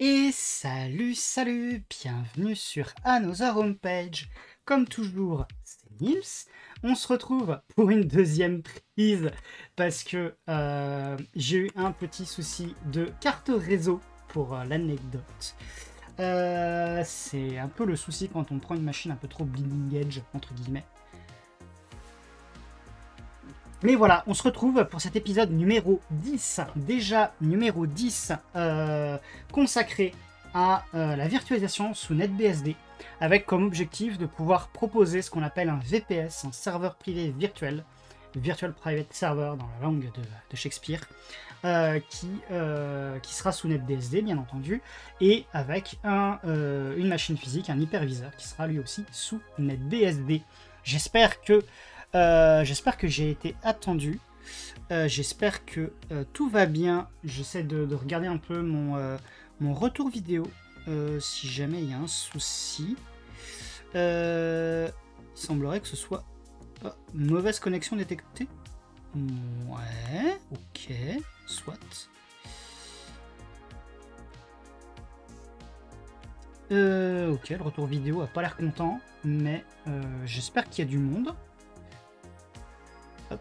Et salut, bienvenue sur Another Homepage. Comme toujours, c'est Nils. On se retrouve pour une deuxième prise parce que j'ai eu un petit souci de carte réseau pour l'anecdote. C'est un peu le souci quand on prend une machine un peu trop bleeding edge, entre guillemets. Mais voilà, on se retrouve pour cet épisode numéro 10, déjà numéro 10, consacré à la virtualisation sous NetBSD, avec comme objectif de pouvoir proposer ce qu'on appelle un VPS, un serveur privé virtuel, Virtual Private Server dans la langue de Shakespeare, qui sera sous NetBSD bien entendu, et avec une machine physique, un hyperviseur qui sera lui aussi sous NetBSD. J'espère que j'ai été attendu. J'espère que tout va bien. J'essaie de regarder un peu mon retour vidéo si jamais il y a un souci. Il semblerait que ce soit mauvaise connexion détectée. Ouais, ok, soit. Ok, le retour vidéo a pas l'air content, mais j'espère qu'il y a du monde. Hop.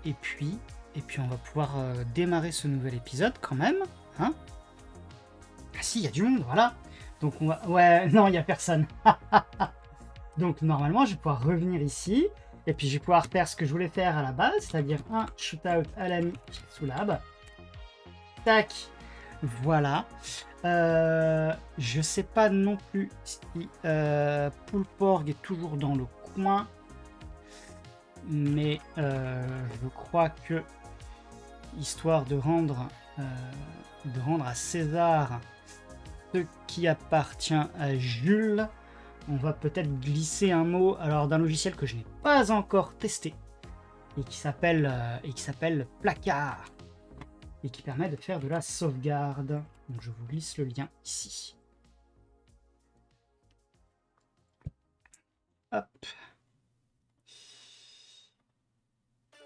Et puis on va pouvoir démarrer ce nouvel épisode quand même. Hein, ah si, il y a du monde, voilà. Donc on va... Ouais, non, il n'y a personne. Donc normalement, je vais pouvoir revenir ici. Et puis je vais pouvoir faire ce que je voulais faire à la base, c'est-à-dire un shootout à l'ami sous lab. Tac. Voilà. Je sais pas non plus si Poulporg est toujours dans le coin. Mais je crois que, histoire de rendre à César ce qui appartient à Jules, on va peut-être glisser un mot alors d'un logiciel que je n'ai pas encore testé et qui s'appelle Placard et qui permet de faire de la sauvegarde. Donc je vous glisse le lien ici. Hop.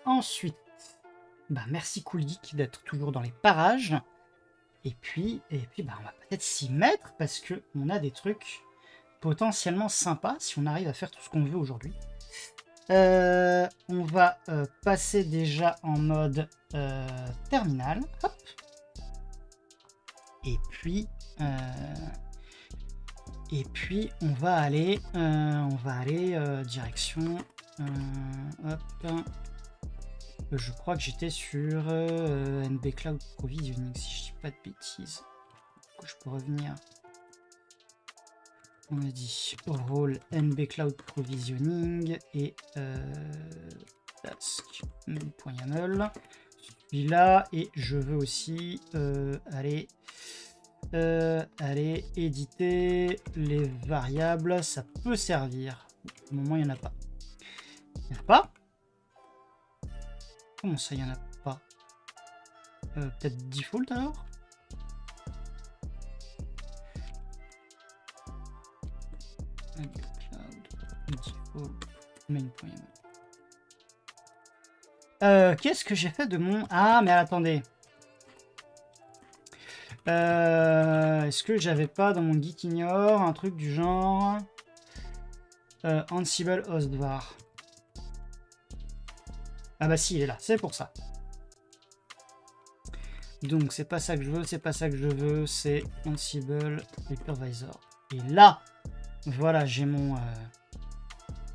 Ensuite, merci Coolgeek d'être toujours dans les parages. Et puis on va peut-être s'y mettre parce que on a des trucs potentiellement sympas si on arrive à faire tout ce qu'on veut aujourd'hui. On va passer déjà en mode terminal. Hop. Et puis on va aller direction. Hop. Je crois que j'étais sur NB Cloud Provisioning, si je dis pas de bêtises. Je peux revenir. On a dit rôle NB Cloud Provisioning et task.yaml. Celui-là, et je veux aussi aller éditer les variables. Ça peut servir. Au moment, il n'y en a pas. Il n'y en a pas? Comment ça, il n'y en a pas? Peut-être default alors? Qu'est-ce que j'ai fait de mon... Ah, mais attendez. Est-ce que j'avais pas dans mon Git ignore un truc du genre Ansible hostvar? Ah bah si, il est là, c'est pour ça. Donc c'est pas ça que je veux, c'est Ansible Hypervisor. Et là, voilà, j'ai mon...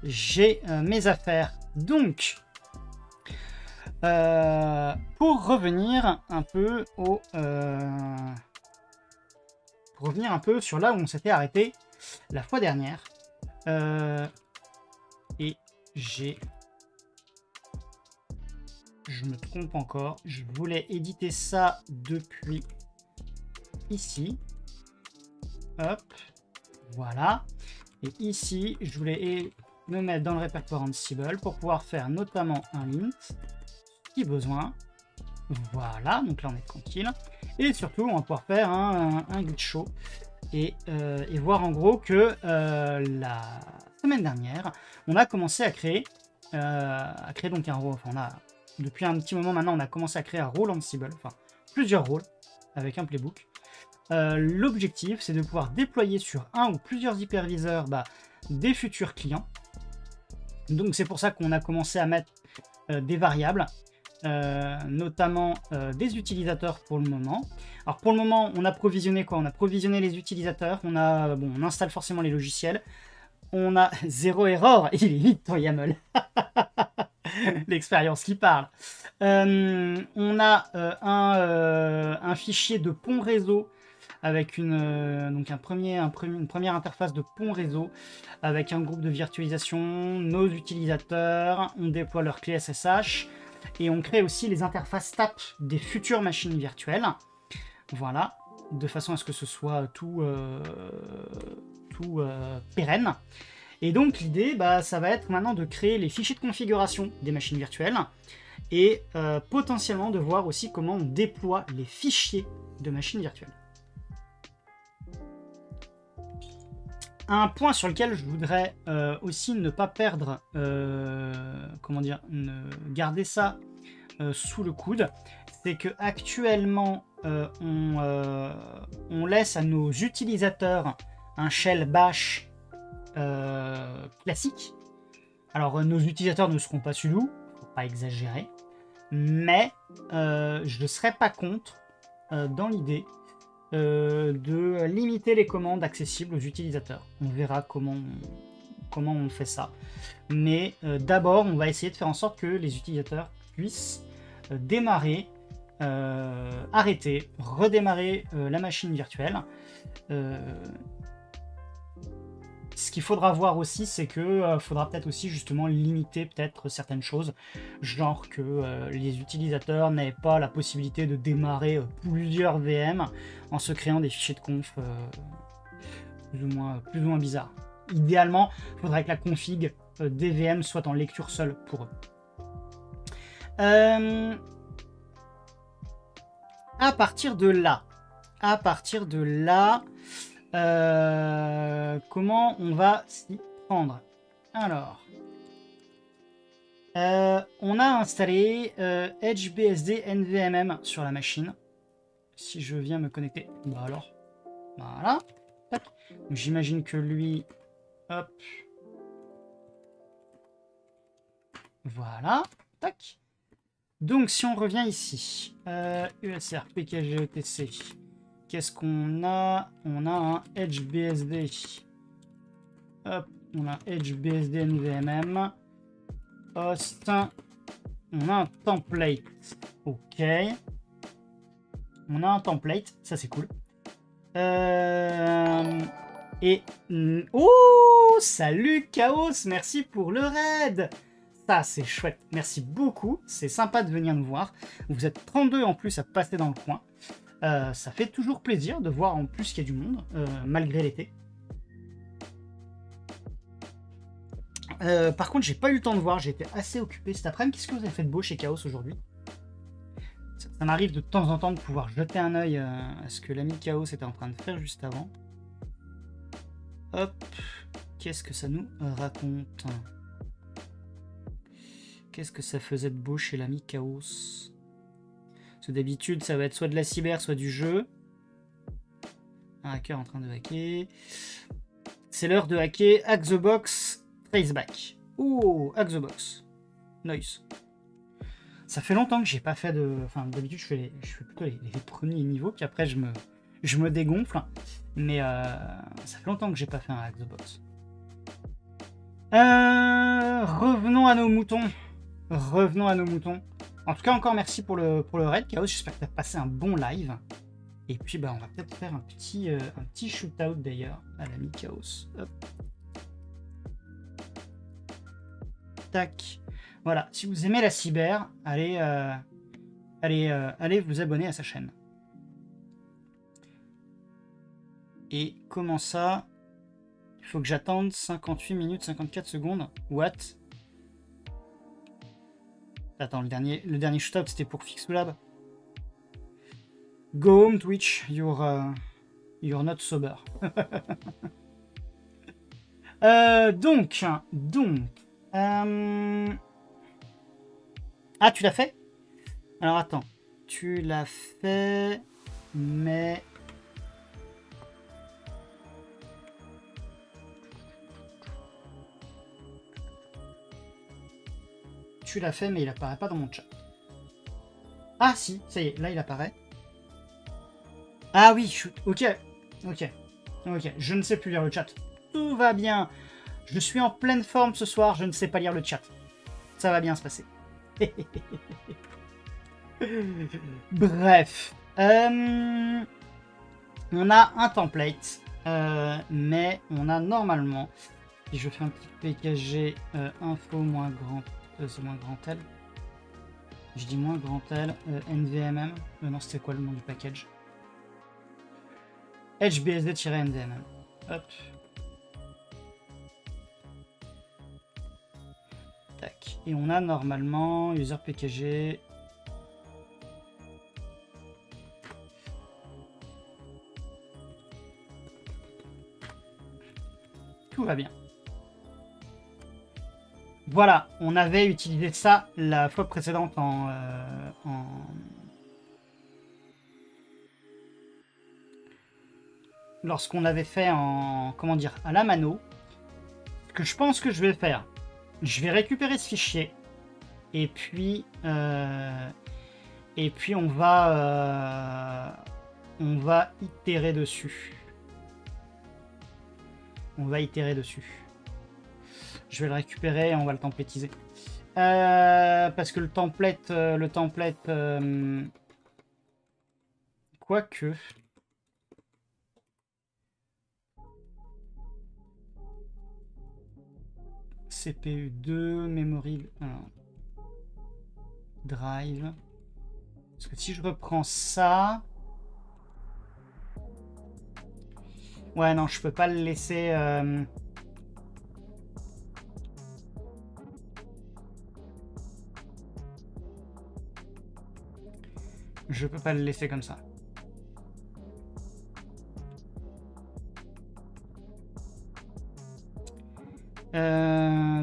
mes affaires. Donc, pour revenir un peu sur là où on s'était arrêté la fois dernière. Et je me trompe encore. Je voulais éditer ça depuis ici. Hop. Voilà. Et ici, je voulais me mettre dans le répertoire Ansible pour pouvoir faire notamment un lint si besoin. Voilà. Donc là, on est tranquille. Et surtout, on va pouvoir faire un git show et voir en gros que la semaine dernière, on a commencé à créer donc un rôle. Enfin, depuis un petit moment maintenant, on a commencé à créer un rôle Ansible, enfin plusieurs rôles avec un playbook. l'objectif, c'est de pouvoir déployer sur un ou plusieurs hyperviseurs des futurs clients. Donc c'est pour ça qu'on a commencé à mettre des variables, notamment des utilisateurs pour le moment. Alors pour le moment, on a provisionné quoi? On a provisionné les utilisateurs, on installe forcément les logiciels. On a 0 erreur, il est vite ton YAML. L'expérience qui parle. On a un fichier de pont réseau avec une première interface de pont réseau avec un groupe de virtualisation, nos utilisateurs, on déploie leur clé SSH et on crée aussi les interfaces TAP des futures machines virtuelles. Voilà, de façon à ce que ce soit tout pérenne. Et donc l'idée, ça va être maintenant de créer les fichiers de configuration des machines virtuelles et potentiellement de voir aussi comment on déploie les fichiers de machines virtuelles. Un point sur lequel je voudrais aussi ne pas perdre, garder ça sous le coude, c'est que actuellement on laisse à nos utilisateurs un shell bash classique. Alors nos utilisateurs ne seront pas sudo, faut pas exagérer, mais je ne serais pas contre dans l'idée de limiter les commandes accessibles aux utilisateurs. On verra comment on fait ça, mais d'abord on va essayer de faire en sorte que les utilisateurs puissent démarrer, arrêter, redémarrer la machine virtuelle. Ce qu'il faudra voir aussi, c'est que faudra peut-être aussi justement limiter peut-être certaines choses, genre que les utilisateurs n'aient pas la possibilité de démarrer plusieurs VM en se créant des fichiers de conf plus ou moins bizarres. Idéalement, il faudrait que la config des VM soit en lecture seule pour eux. À partir de là, comment on va s'y prendre? Alors, on a installé EdgeBSD NVMe sur la machine. Si je viens me connecter, alors, voilà. J'imagine que lui, hop, voilà, tac. Donc si on revient ici, USR, PKG, ETC. Qu'est-ce qu'on a? On a un EdgeBSD. Hop, on a EdgeBSD NVMe. Host. On a un template. Ok. On a un template, ça c'est cool. Et... Oh, salut Chaos, merci pour le raid. Ça c'est chouette, merci beaucoup. C'est sympa de venir nous voir. Vous êtes 32 en plus à passer dans le coin. Ça fait toujours plaisir de voir en plus qu'il y a du monde, malgré l'été. Par contre, j'ai pas eu le temps de voir, j'ai été assez occupé cet après-midi. Qu'est-ce que vous avez fait de beau chez Chaos aujourd'hui? Ça m'arrive de temps en temps de pouvoir jeter un œil à ce que l'ami Chaos était en train de faire juste avant. Hop, qu'est-ce que ça nous raconte? Qu'est-ce que ça faisait de beau chez l'ami Chaos? Parce que d'habitude, ça va être soit de la cyber, soit du jeu. Un hacker en train de hacker. C'est l'heure de hacker. Hack the box, traceback. Oh, hack the box. Nice. Ça fait longtemps que j'ai pas fait de... Enfin, d'habitude, je fais plutôt les premiers niveaux, puis après, je me dégonfle. Mais ça fait longtemps que j'ai pas fait un hack the box. Revenons à nos moutons. Revenons à nos moutons. En tout cas, encore merci pour le raid, Chaos. J'espère que tu as passé un bon live. Et puis, on va peut-être faire un petit shootout d'ailleurs à l'ami Chaos. Hop. Tac. Voilà. Si vous aimez la cyber, allez vous abonner à sa chaîne. Et comment ça? Il faut que j'attende 58 minutes 54 secondes. What? Attends, le dernier shootout, c'était pour Fixolab. Go home, Twitch. You're not sober. Donc. Ah, tu l'as fait? Alors, attends. Tu l'as fait, mais... tu l'as fait, mais il apparaît pas dans mon chat. Ah si, ça y est, là il apparaît. Ah oui, shoot. Ok, ok, ok. Je ne sais plus lire le chat. Tout va bien. Je suis en pleine forme ce soir, je ne sais pas lire le chat. Ça va bien se passer. Bref. On a un template, mais on a normalement, si je fais un petit PKG info moins grand, c'est moins grand L. Je dis moins grand L, NVMM. Non, c'était quoi le nom du package? HBSD-NVMM. Hop. Tac. Et on a normalement user PKG. Tout va bien. Voilà, on avait utilisé ça la fois précédente lorsqu'on avait fait en, comment dire, à la mano. Ce que je pense que je vais faire, je vais récupérer ce fichier et puis on va itérer dessus. On va itérer dessus. Je vais le récupérer et on va le templétiser. Parce que le template, quoique. CPU 2, memory, drive. Parce que si je reprends ça. Ouais, non, je peux pas le laisser. Je peux pas le laisser comme ça.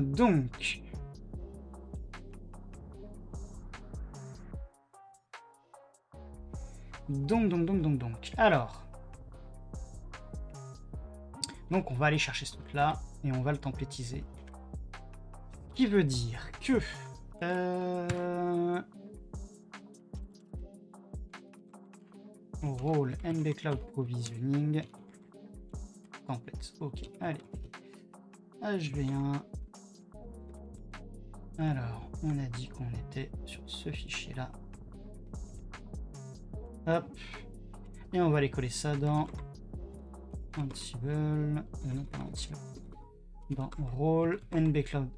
Donc. Alors. Donc on va aller chercher ce truc là et on va le templétiser. Ce qui veut dire que rôle NB Cloud Provisioning template. Ok, allez. HV1. Alors, on a dit qu'on était sur ce fichier là. Hop. Et on va aller coller ça dans Ansible. Non, pas Ansible. Dans rôle NB Cloud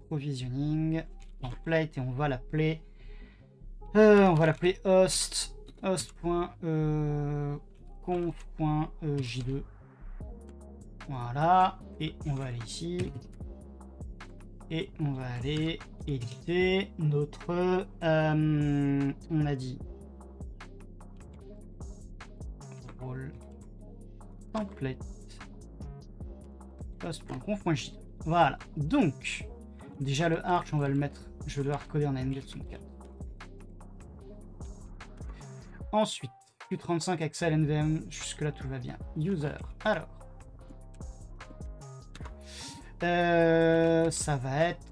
Provisioning template et on va l'appeler host.conf.j2. Voilà, et on va aller ici et on va aller éditer notre on a dit rôle template host.conf.j2. Voilà, donc déjà le arch on va le mettre, je vais le recoder en AMD64. Ensuite Q35 Axel NVM, jusque là tout va bien. User, alors ça va être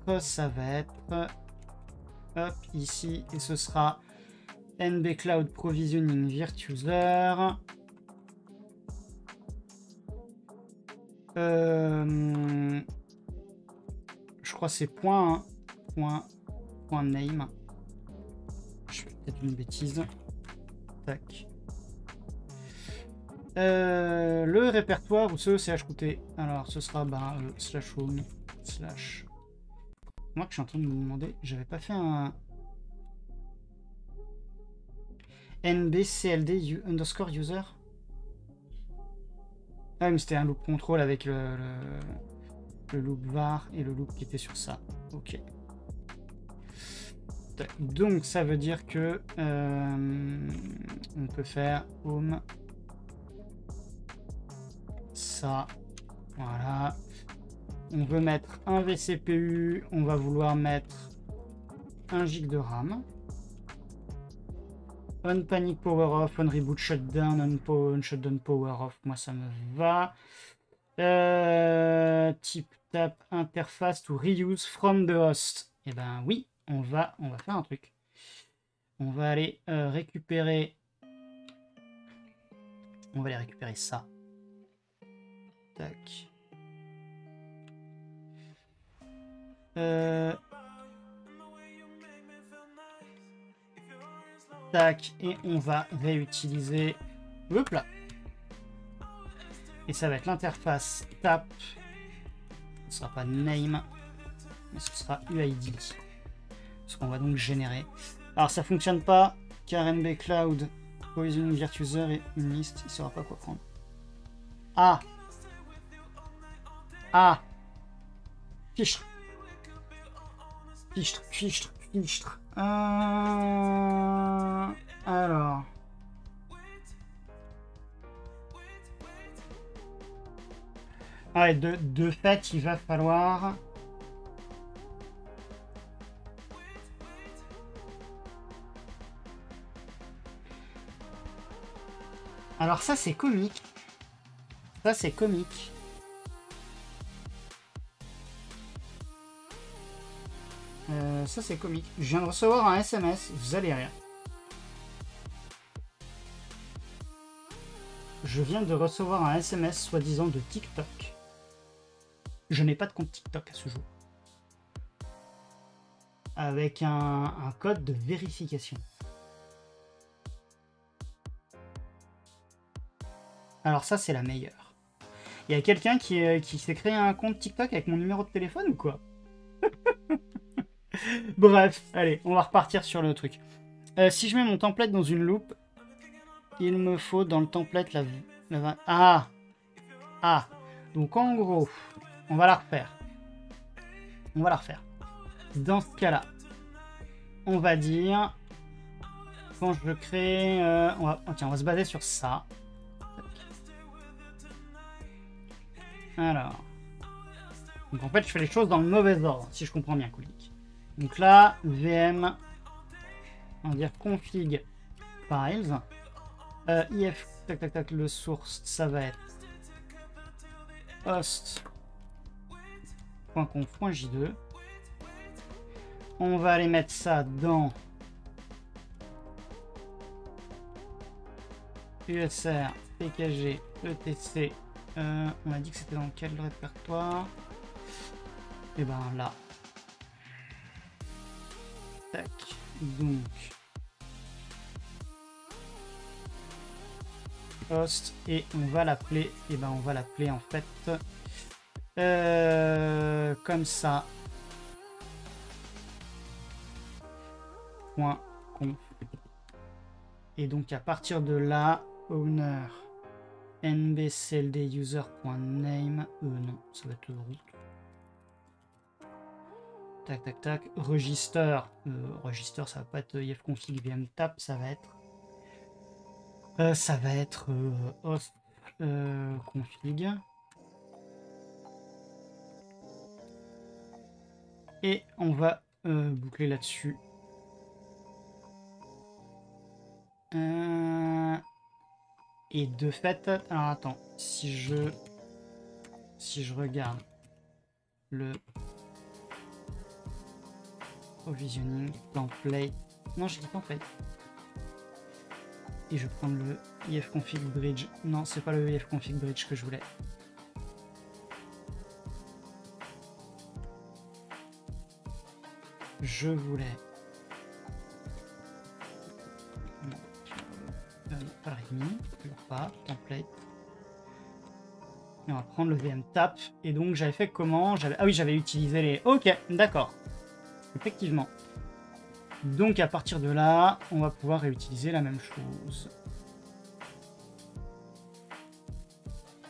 hop ici et ce sera NB Cloud Provisioning Virtuser. Je crois que c'est point name. Je fais peut-être une bêtise. Tac. Le répertoire ou ce chqt. Alors ce sera slash home slash. Moi que je suis en train de me demander, j'avais pas fait un nbcld underscore user. Ah mais c'était un loop control avec le loop var et le loop qui était sur ça. Ok. Donc ça veut dire que on peut faire home ça. Voilà. On veut mettre un vCPU, on va vouloir mettre 1 GB de RAM. On panic power off, on reboot shutdown, on shutdown power off, moi ça me va. Type tap interface to reuse from the host. Eh ben oui, on va faire un truc. On va aller récupérer... On va aller récupérer ça. Tac. Tac. Et on va réutiliser... Hop là. Et ça va être l'interface tap. Ce sera pas name, mais ce sera UID. Ce qu'on va donc générer. Alors ça fonctionne pas, car NB Cloud, provisioning virtuser et une liste, il saura pas quoi prendre. Ah. Ah. Fichtre. Fichtre, fichtre, fichtre. Alors. Ah ouais, de fait, il va falloir... Alors ça, c'est comique. Ça, c'est comique. Ça, c'est comique. Je viens de recevoir un SMS. Vous allez rire. Je viens de recevoir un SMS soi-disant de TikTok. Je n'ai pas de compte TikTok à ce jour. Avec un code de vérification. Alors ça, c'est la meilleure. Il y a quelqu'un qui s'est créé un compte TikTok avec mon numéro de téléphone ou quoi? Bref, allez, on va repartir sur le truc. Si je mets mon template dans une loupe, il me faut dans le template la... Ah! Ah! Donc en gros, on va la refaire. On va la refaire. Dans ce cas-là, on va dire... Quand je crée... Tiens, on va se baser sur ça. Alors... Donc en fait, je fais les choses dans le mauvais ordre, si je comprends bien, Kulik. Donc là, VM, on va dire config files. if, tac tac tac, le source, ça va être host.conf.j2. On va aller mettre ça dans USR, PKG, ETC. On a dit que c'était dans quel répertoire? Et ben là. Tac. Donc. Host. Et on va l'appeler. Et ben on va l'appeler en fait. Comme ça. .conf. Et donc à partir de là, owner nbclduser.name. Non, ça va être le root. Tac tac tac. Register. Register, ça va pas être ifconfig vmtap, ça va être host config. Et on va boucler là-dessus. Et de fait, alors attends, si je regarde le provisioning template, non je dis template, et je prends le ifconfig bridge, non c'est pas le ifconfig bridge que je voulais. Je voulais pas le readme, toujours pas, template. Et on va prendre le vmtap. Et donc j'avais fait comment? Ah oui, j'avais utilisé les... Ok, d'accord. Effectivement. Donc à partir de là, on va pouvoir réutiliser la même chose.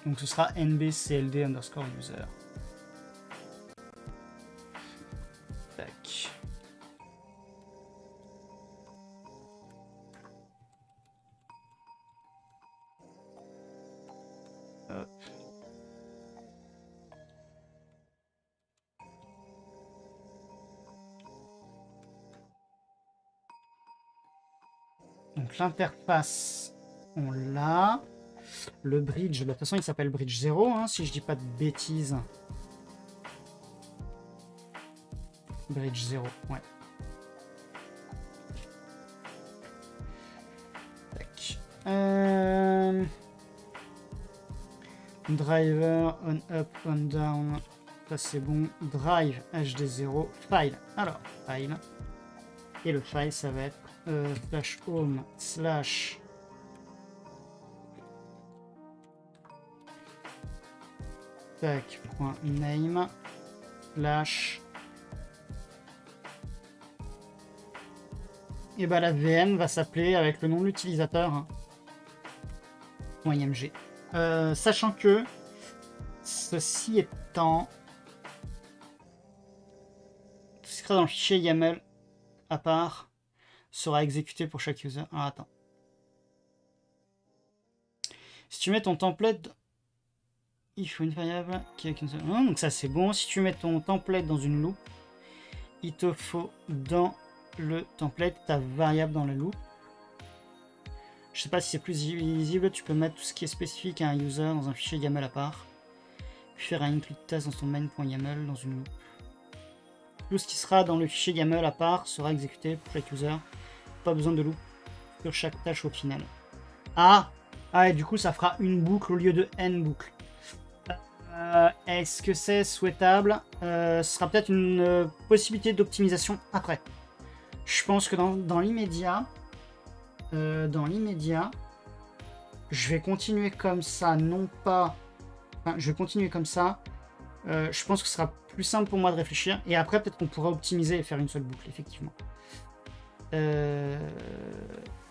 Donc ce sera nbcld_user. Tac. Hop. Donc l'interface, on l'a. Le bridge, de toute façon il s'appelle bridge 0, hein, si je dis pas de bêtises. Bridge 0, ouais. Driver, on up, on down. Ça c'est bon. Drive, HD0, file. Alors, file. Et le file, ça va être slash home slash stack.name slash. Et bah la VM va s'appeler avec le nom de l'utilisateur. Hein, .img. Sachant que ceci étant, tout ce qui sera dans le fichier YAML à part sera exécuté pour chaque user. Ah, attends. Si tu mets ton template, il faut une variable qui a qu'une seule. Donc ça c'est bon. Si tu mets ton template dans une loop, il te faut dans le template ta variable dans le loop. Je sais pas si c'est plus visible, tu peux mettre tout ce qui est spécifique à un user dans un fichier YAML à part, puis faire un include test dans ton main.yaml dans une loop. Tout ce qui sera dans le fichier YAML à part sera exécuté pour chaque user. Pas besoin de loop sur chaque tâche au final. Ah, et du coup ça fera une boucle au lieu de n boucles. Est-ce que c'est souhaitable? Ce sera peut-être une possibilité d'optimisation après. Je pense que dans l'immédiat, je vais continuer comme ça, non pas... Enfin, je vais continuer comme ça. Je pense que ce sera plus simple pour moi de réfléchir. Et après, peut-être qu'on pourra optimiser et faire une seule boucle, effectivement.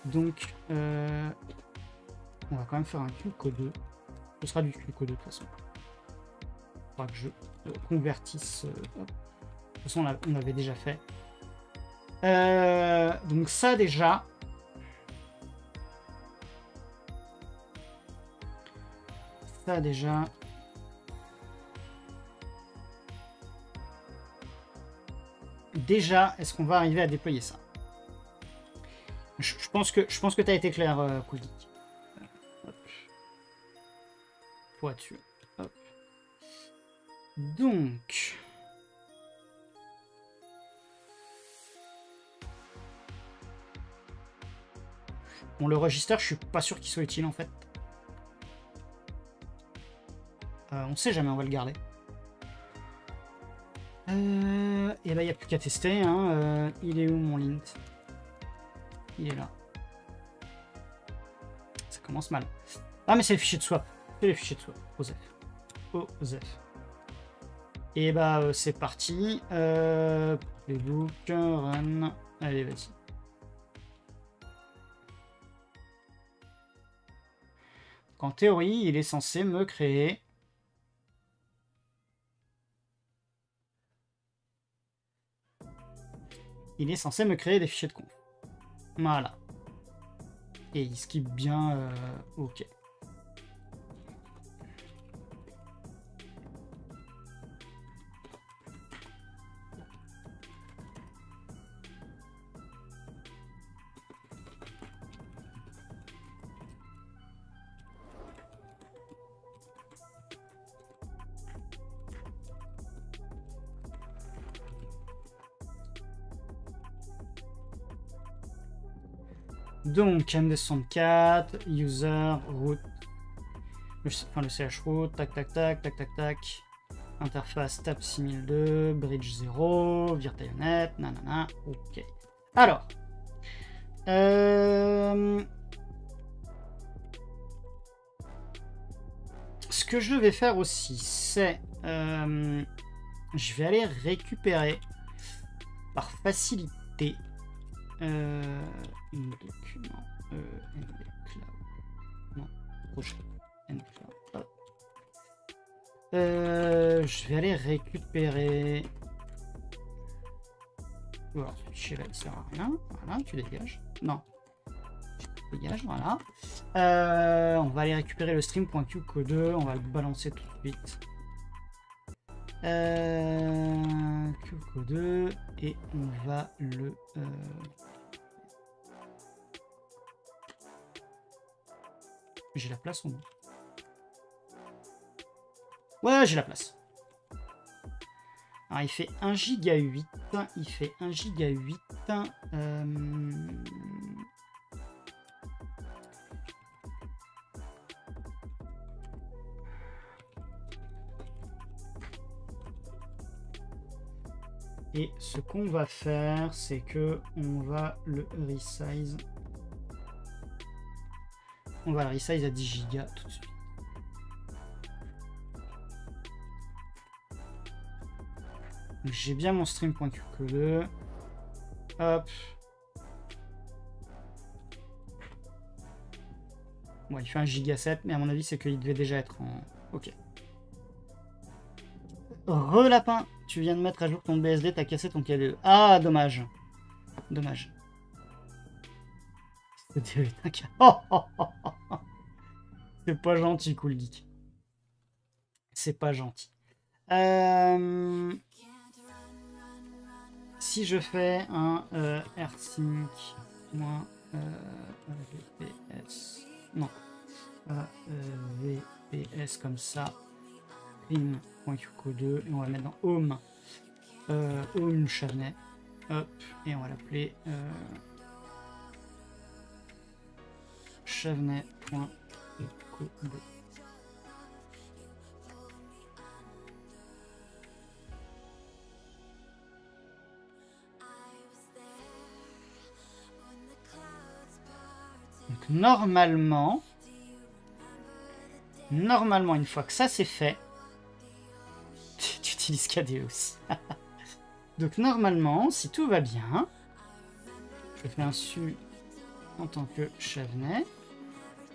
Donc, on va quand même faire un QCode2. Ce sera du QCode2 de toute façon. Il faudra que je convertisse. De toute façon, on l'avait déjà fait. Donc ça déjà. Déjà, est-ce qu'on va arriver à déployer ça? Je pense que tu as été clair, Kouldik. Pour être sûr. Hop. Donc... Bon, le register, je suis pas sûr qu'il soit utile en fait. On sait jamais, on va le garder. Et là, il n'y a plus qu'à tester. Hein. Il est où mon lint? Il est là. Ça commence mal. Ah, mais c'est les fichiers de swap. C'est les fichiers de swap. OZEF. OZEF. Et bah, c'est parti. Playbook, run. Allez, vas-y. En théorie, il est censé me créer... Il est censé me créer des fichiers de conf. Voilà. Et il skip bien... OK. Donc, MD64, user, root, le ch root, tac, tac, tac, tac, tac, tac, interface tab 6002, bridge 0, virtualnet, nanana, ok. Alors, ce que je vais faire aussi, c'est, je vais aller récupérer par facilité une document NVCloud. Non, prochain NVCloud. Je vais aller récupérer. Voilà, ce fichier-là il sert à rien. Voilà, tu dégages. Non. Tu dégages, voilà. On va aller récupérer le stream.qcode2. On va le balancer tout de suite. Qcode2 et on va le j'ai la place ou non? Ouais, j'ai la place. Alors il fait 1 giga 8, il fait 1 giga 8. Et ce qu'on va faire, c'est que on va le resize. On va le resize à 10 Go tout de suite. J'ai bien mon stream.qcode. Hop. Bon, il fait 1 giga 7, mais à mon avis, c'est qu'il devait déjà être en... Ok. Relapin, tu viens de mettre à jour ton BSD, t'as cassé ton KDE. Ah, dommage. Dommage. C'était un cas. Oh, oh, oh, oh. C'est pas gentil, Cool Geek. C'est pas gentil. Si je fais un rsync moins VPS, non, VPS comme ça, prime.qcode, et on va mettre dans home, home Chavnay, hop, et on va l'appeler Chavnay.qcode. Donc normalement, une fois que ça c'est fait, tu utilises KDE aussi. Donc normalement, si tout va bien, je fais un su en tant que Chavnay.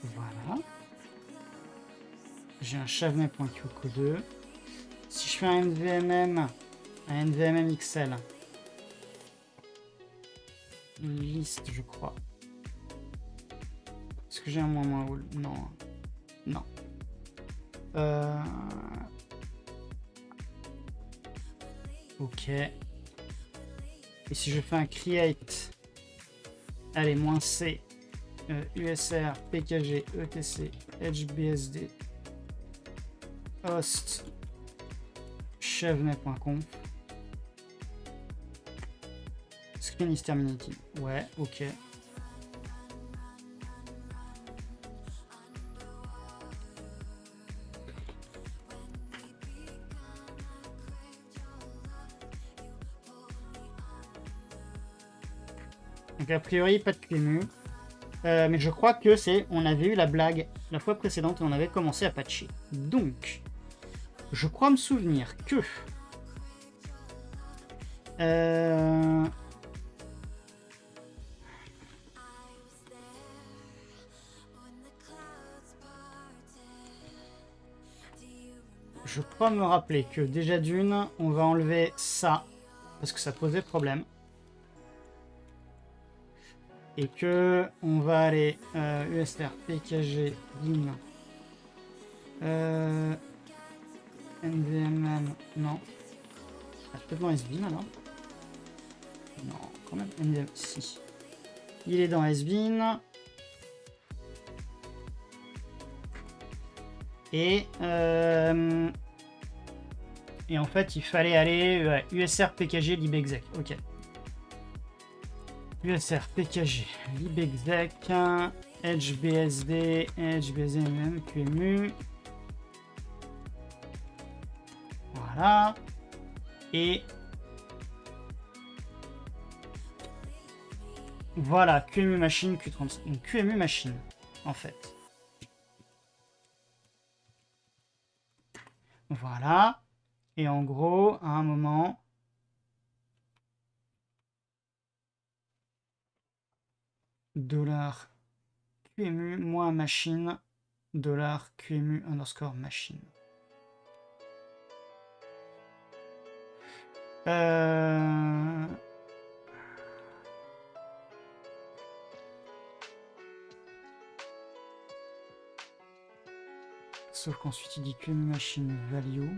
Voilà. J'ai un Chavnay.qcode. Si je fais un NVMM XL, liste, je crois. Est-ce que j'ai un moins haut? Non. Non. Ok. Et si je fais un create, allez, moins C, USR, PKG, ETC, HBSD, host, chavnay.conf, screen is terminated. Ouais, ok. Donc a priori pas de QEMU, mais je crois que c'est, on avait eu la blague la fois précédente et on avait commencé à patcher. Donc, je crois me souvenir que je crois me rappeler que déjà d'une, on va enlever ça parce que ça posait problème. Et que on va aller USR, PKG, bin, NVMM, non. Ah, peut-être dans SBin alors. Non, quand même, NVMM, si. Il est dans SBin. Et en fait, il fallait aller USR, PKG, libexec. Ok. USR, PKG, libexec, HBSD, HBSD, QEMU. Voilà. Et voilà, QEMU machine, Q35. Donc QEMU machine, en fait. Voilà. Et en gros, à un moment... $ QEMU moins machine, $ QEMU underscore machine. Sauf qu'ensuite il dit QEMU machine value.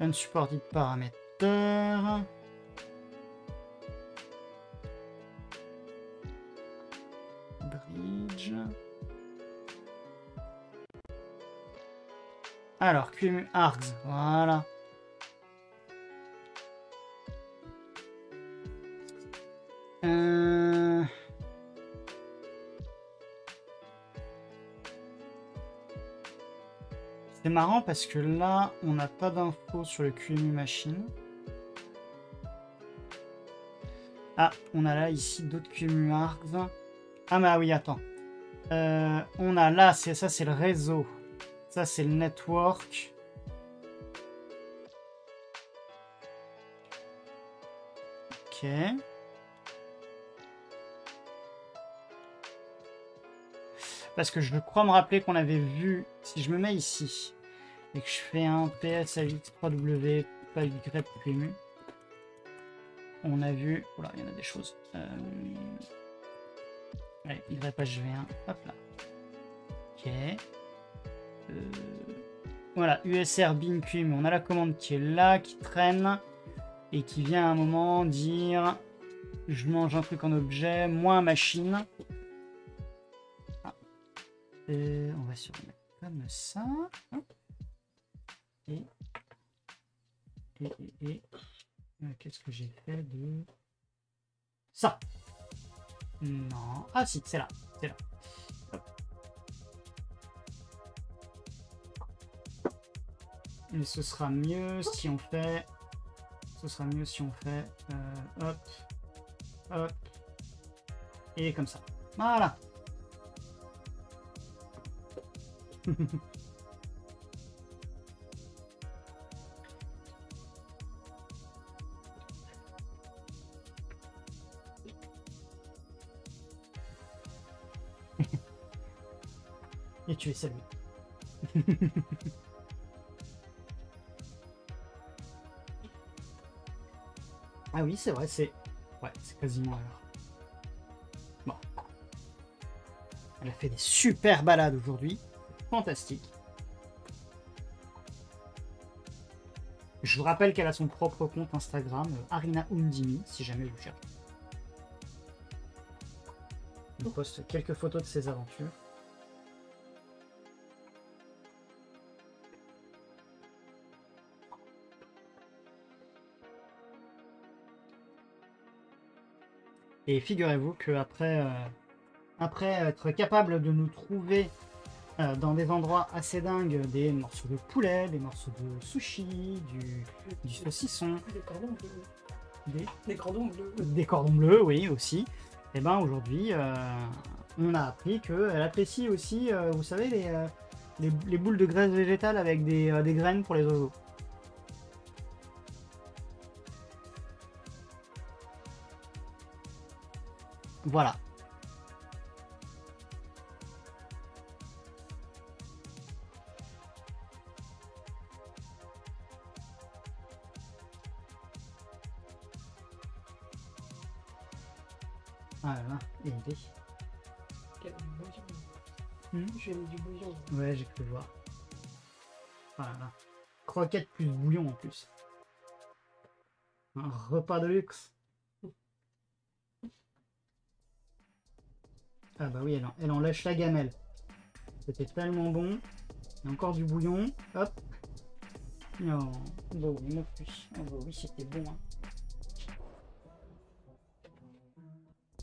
Unsupported parameter. Bridge. Alors, QEMU args, voilà. C'est marrant parce que là, on n'a pas d'infos sur le QEMU machine. Ah, on a là ici d'autres QEMU args. Ah bah oui, attends. On a là, ça c'est le réseau. Ça c'est le network. Ok. Parce que je crois me rappeler qu'on avait vu, si je me mets ici, et que je fais un PSAX3W, pas YQEMU, on a vu, voilà, il y en a des choses. Allez, YHV1, hop là. Ok. Voilà, USR bin QEMU, on a la commande qui est là, qui traîne, et qui vient à un moment dire, je mange un truc en objet, moins machine. On va se remettre comme ça. Et qu'est-ce que j'ai fait de ça? Non. Ah si, c'est là. C'est là. Hop. Et ce sera mieux si on fait. Ce sera mieux si on fait. Hop. Hop. Et comme ça. Voilà. Et tu es salué. Ah oui, c'est vrai, c'est... Ouais, c'est quasiment à l'heure. Bon. Elle a fait des super balades aujourd'hui. Fantastique. Je vous rappelle qu'elle a son propre compte Instagram, Arina Undimi, si jamais vous cherchez. Elle poste quelques photos de ses aventures. Et figurez-vous qu'après après être capable de nous trouver dans des endroits assez dingues, des morceaux de poulet, des morceaux de sushi, du saucisson, des cordons bleus. Des cordons bleus, oui, aussi. Et ben aujourd'hui, on a appris qu'elle apprécie aussi, vous savez, les boules de graisse végétale avec des graines pour les oiseaux. Voilà. Ah là là, et idée. J'ai mis du bouillon. Ouais, j'ai cru voir. Voilà. Là. Croquettes plus bouillon en plus. Un repas de luxe. Ah bah oui, elle en lâche la gamelle. C'était tellement bon. Il y a encore du bouillon. Hop. Non. Bah oui, non plus. Ah bah oui, c'était bon. Hein.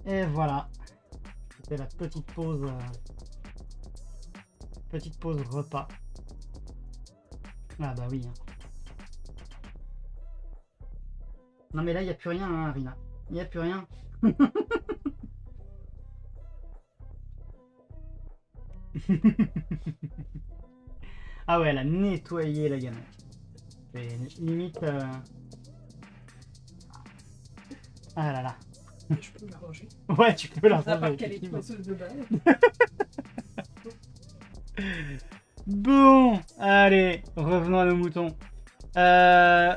Et voilà. C'était la petite pause repas. Ah bah oui. Hein. Non mais là, il n'y a plus rien, hein, Arina. Il n'y a plus rien. Ah ouais, elle a nettoyé la gamelle. C'est limite... Ah là là. Je peux la ranger. Ouais, tu peux la À part ranger. qu'elle est poisseuse de base. Bon, allez, revenons à nos moutons.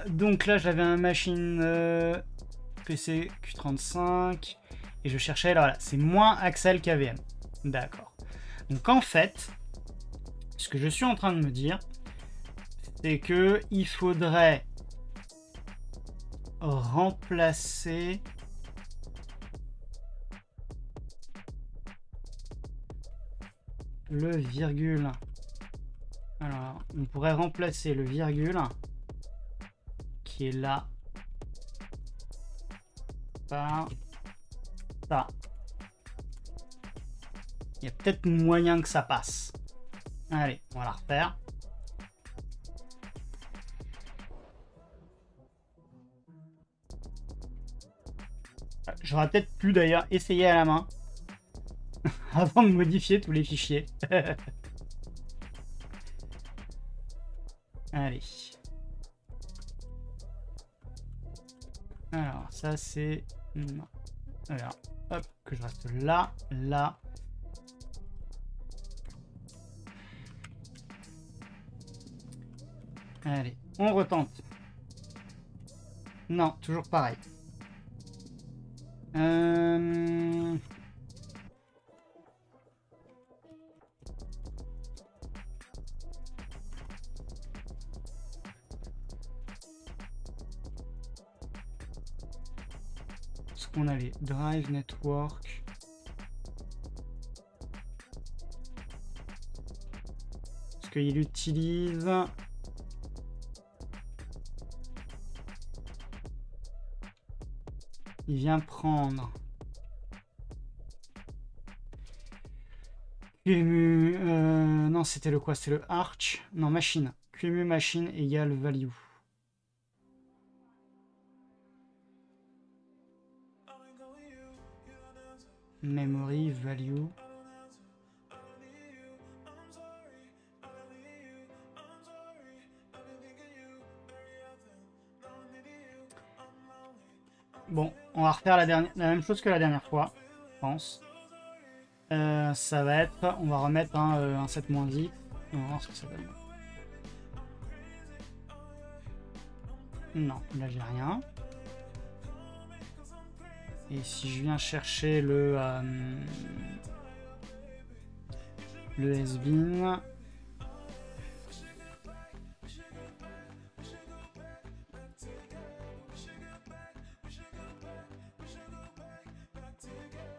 Donc là, j'avais un machine PC Q35 et je cherchais, alors là, c'est moins Axel KVM. D'accord. Donc en fait, ce que je suis en train de me dire, c'est que il faudrait remplacer le virgule. Alors, on pourrait remplacer le virgule qui est là par ça. Il y a peut-être moyen que ça passe. Allez, on va la refaire. J'aurais peut-être pu d'ailleurs essayer à la main avant de modifier tous les fichiers. Allez. Alors, ça c'est... Non. Alors, hop, que je reste là, là. Allez, on retente. Non, toujours pareil. Est-ce qu'on a les Drive Network? Est-ce qu'il utilise... Il vient prendre QEMU, non c'était le quoi? C'était le Arch, non machine. QEMU machine égale value. Memory value. Bon, on va refaire la même chose que la dernière fois, je pense. Ça va être, on va remettre un 7-10. On va voir ce que ça donne. Non, là j'ai rien. Et si je viens chercher le SBIN,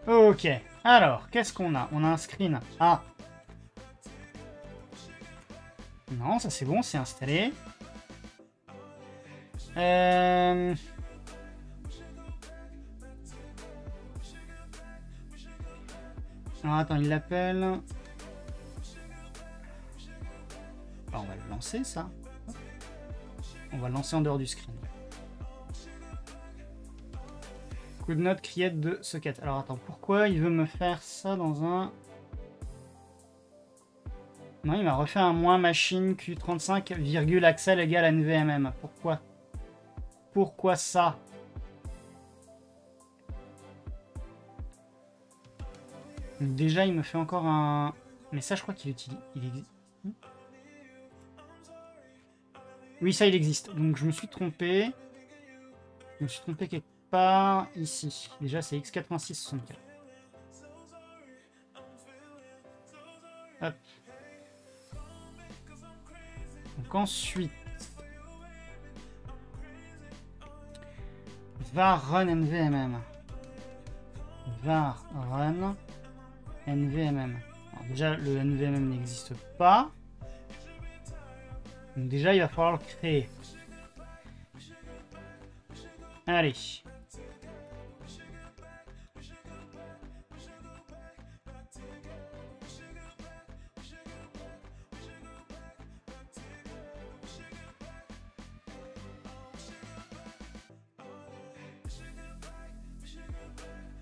ok, alors, qu'est-ce qu'on a? On a un screen. Ah! Non, ça c'est bon, c'est installé. Alors attends, il l'appelle. On va le lancer, ça. On va le lancer en dehors du screen. Could not create de socket. Alors attends, pourquoi il veut me faire ça dans un... Non, il m'a refait un moins machine Q35, virgule Axel égale NVMM. Pourquoi? Pourquoi ça? Donc déjà, il me fait encore un... Mais ça, je crois qu'il utilise... Il existe. Oui, ça, il existe. Donc je me suis trompé. Je me suis trompé quelque part ici. Déjà, c'est x8664. Hop. Donc ensuite, var run NVMM. Var run NVMM. Alors déjà, le NVMM n'existe pas. Donc déjà, il va falloir le créer. Allez.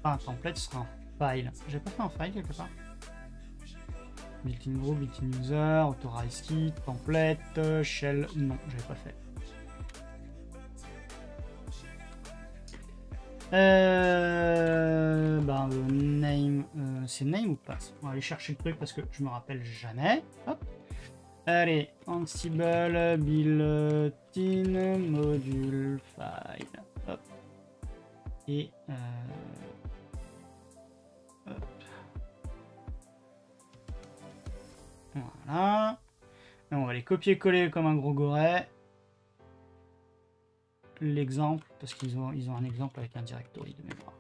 Ah, un template sera un file. J'ai pas fait un file quelque part? Built-in group, built-in user, authorize kit, template, shell. Non, j'avais pas fait. Name, c'est name ou pas? On va aller chercher le truc parce que je me rappelle jamais. Hop. Allez, Ansible, built-in, module, file. Hop. Et hop. Voilà. Et on va les copier-coller comme un gros goret. L'exemple, parce qu'ils ont un exemple avec un directory de mémoire.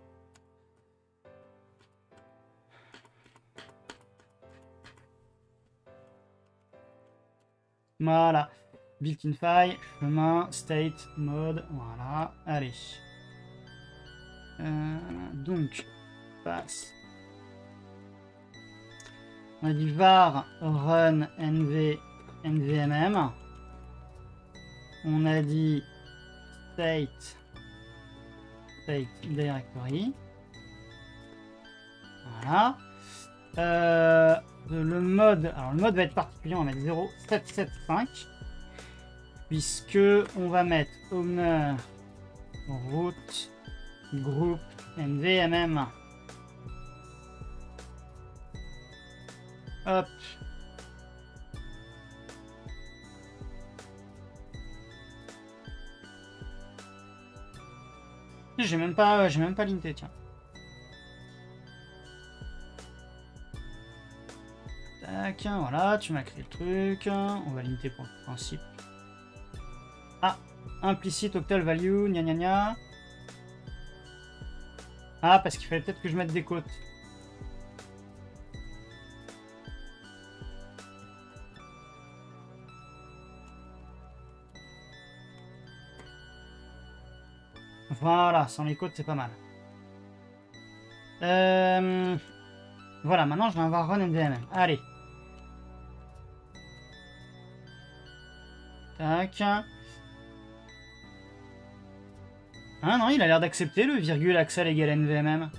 Voilà. Built-in file, chemin, state, mode, voilà. Allez. Donc, passe. On a dit var run nvmm. On a dit state directory. Voilà. Le mode... Alors, le mode va être particulier. On va mettre 0775. Puisque on va mettre owner, route, groupe, nvmm. Hop. J'ai même pas linté, tiens. Tac, voilà, tu m'as créé le truc. On va linter pour le principe. Ah, implicite octal value, gna gna gna. Ah, parce qu'il fallait peut-être que je mette des côtes. Voilà, sans les côtes, c'est pas mal. Voilà, maintenant je vais avoir run NVMM. Allez. Tac. Ah non, il a l'air d'accepter le virgule axel égale NVMM.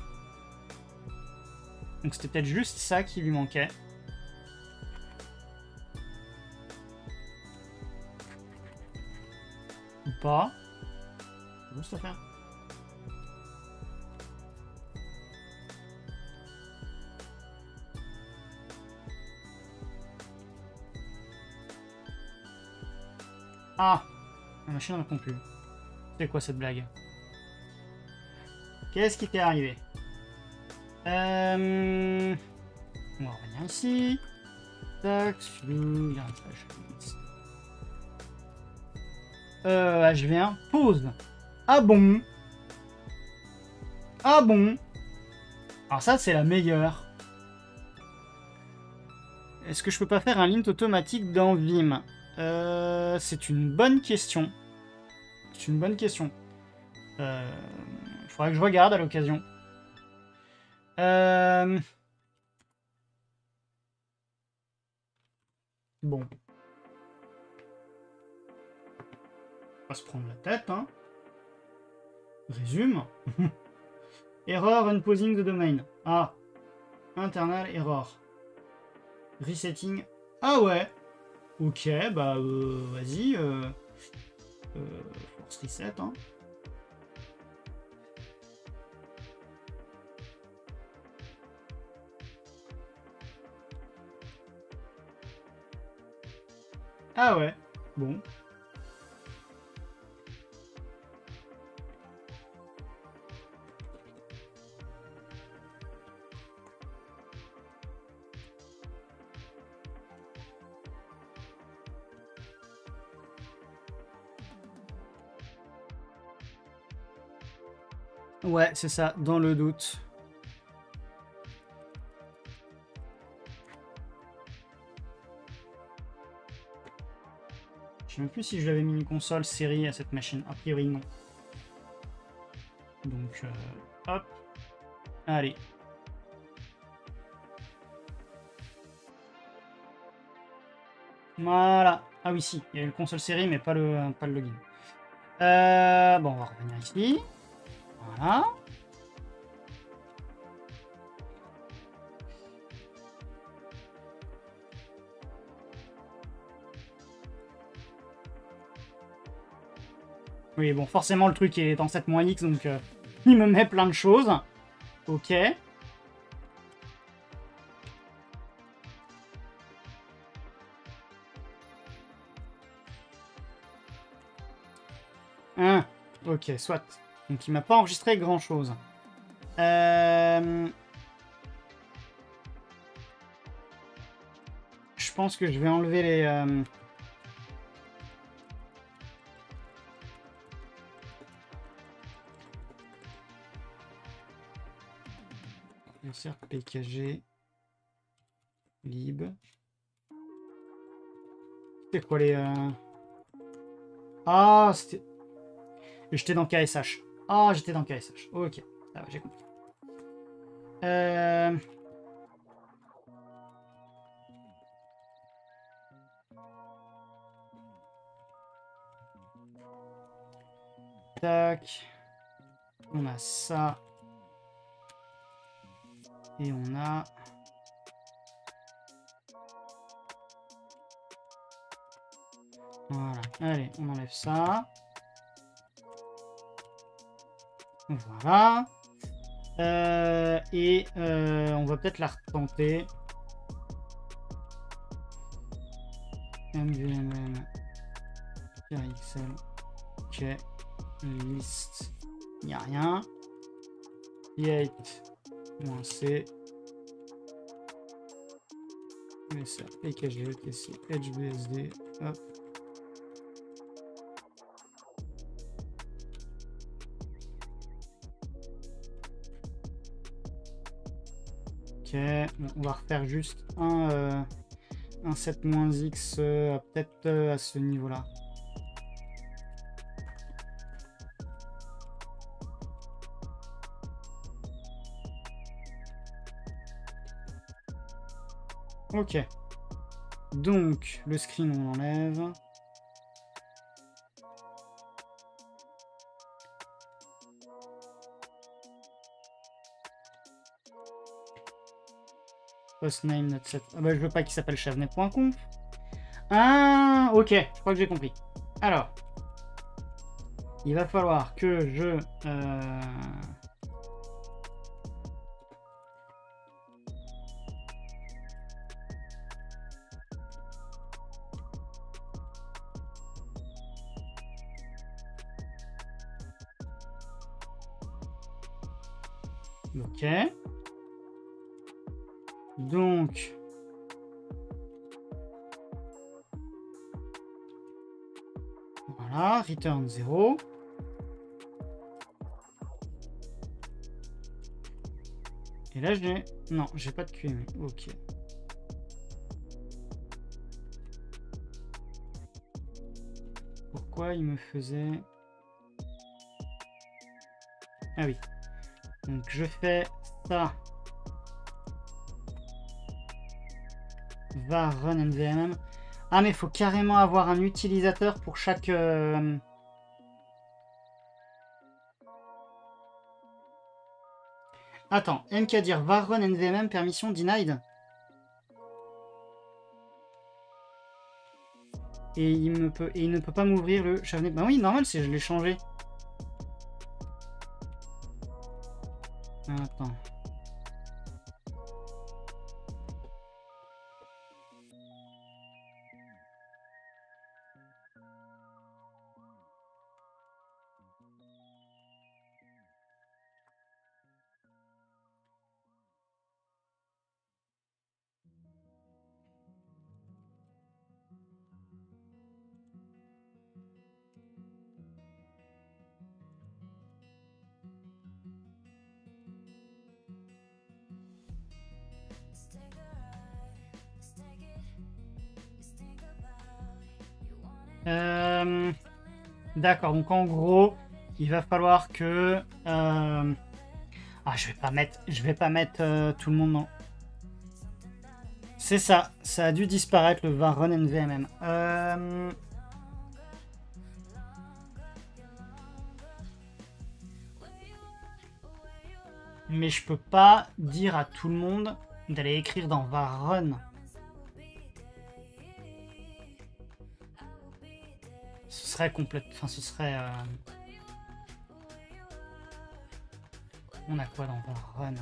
Donc c'était peut-être juste ça qui lui manquait. Ou pas. Juste à faire. Ah, la machine ne répond plus. C'est quoi cette blague? Qu'est-ce qui t'est arrivé? On va revenir ici. Tac, H20, pause. Ah bon? Ah bon? Alors ça, c'est la meilleure. Est-ce que je peux pas faire un lint automatique dans Vim? C'est une bonne question. C'est une bonne question. Il faudrait que je regarde à l'occasion. Bon. On va se prendre la tête, hein. Résume. Error unpausing the domain. Ah. Internal error. Resetting. Ah ouais. Ok, bah vas-y. Force reset, hein. Ah ouais. Bon. Ouais, c'est ça, dans le doute. Je sais même plus si je l'avais mis une console série à cette machine. A priori, non. Donc, hop. Allez. Voilà. Ah oui, si. Il y a eu le console série, mais pas le login. Bon, on va revenir ici. Voilà. Oui, bon, forcément, le truc est en 7-X, donc il me met plein de choses. Ok. Ok, soit. Donc il m'a pas enregistré grand-chose. Je pense que je vais enlever les... Insert PKG lib. C'est quoi les... Ah, c'était... J'étais dans KSH. Ah, j'étais dans KSH. Ok, ça va, j'ai compris. Tac. On a ça. Et on a... Voilà. Allez, on enlève ça. Voilà. On va peut-être la retenter. MVMM. PXL. Ok. Liste. Il n'y a rien. P8-C. MSR. PKG. TC. HBSD. Hop. Ok, bon, on va refaire juste un 7-X peut-être à ce niveau-là. Ok. Donc, le screen, on l'enlève. Postname not set. Ah bah je veux pas qu'il s'appelle chevnet.conf. Ah ok, je crois que j'ai compris. Alors, il va falloir que je ok. Donc, voilà, return 0. Et là, j'ai... Non, j'ai pas de QEMU. Ok. Pourquoi il me faisait... Ah oui. Donc, je fais ça. Va run nvmm. Ah mais il faut carrément avoir un utilisateur pour chaque... Attends, mkdir va run nvmm permission denied. Et il ne peut pas m'ouvrir le chevnet. Bah oui, normal, c'est je l'ai changé. Attends. D'accord, donc en gros, il va falloir que... Ah, je vais pas mettre tout le monde dans... C'est ça, ça a dû disparaître le var run nvmm. Mais je peux pas dire à tout le monde d'aller écrire dans var run. Ce serait complète. Enfin, ce serait. On a quoi dans var run?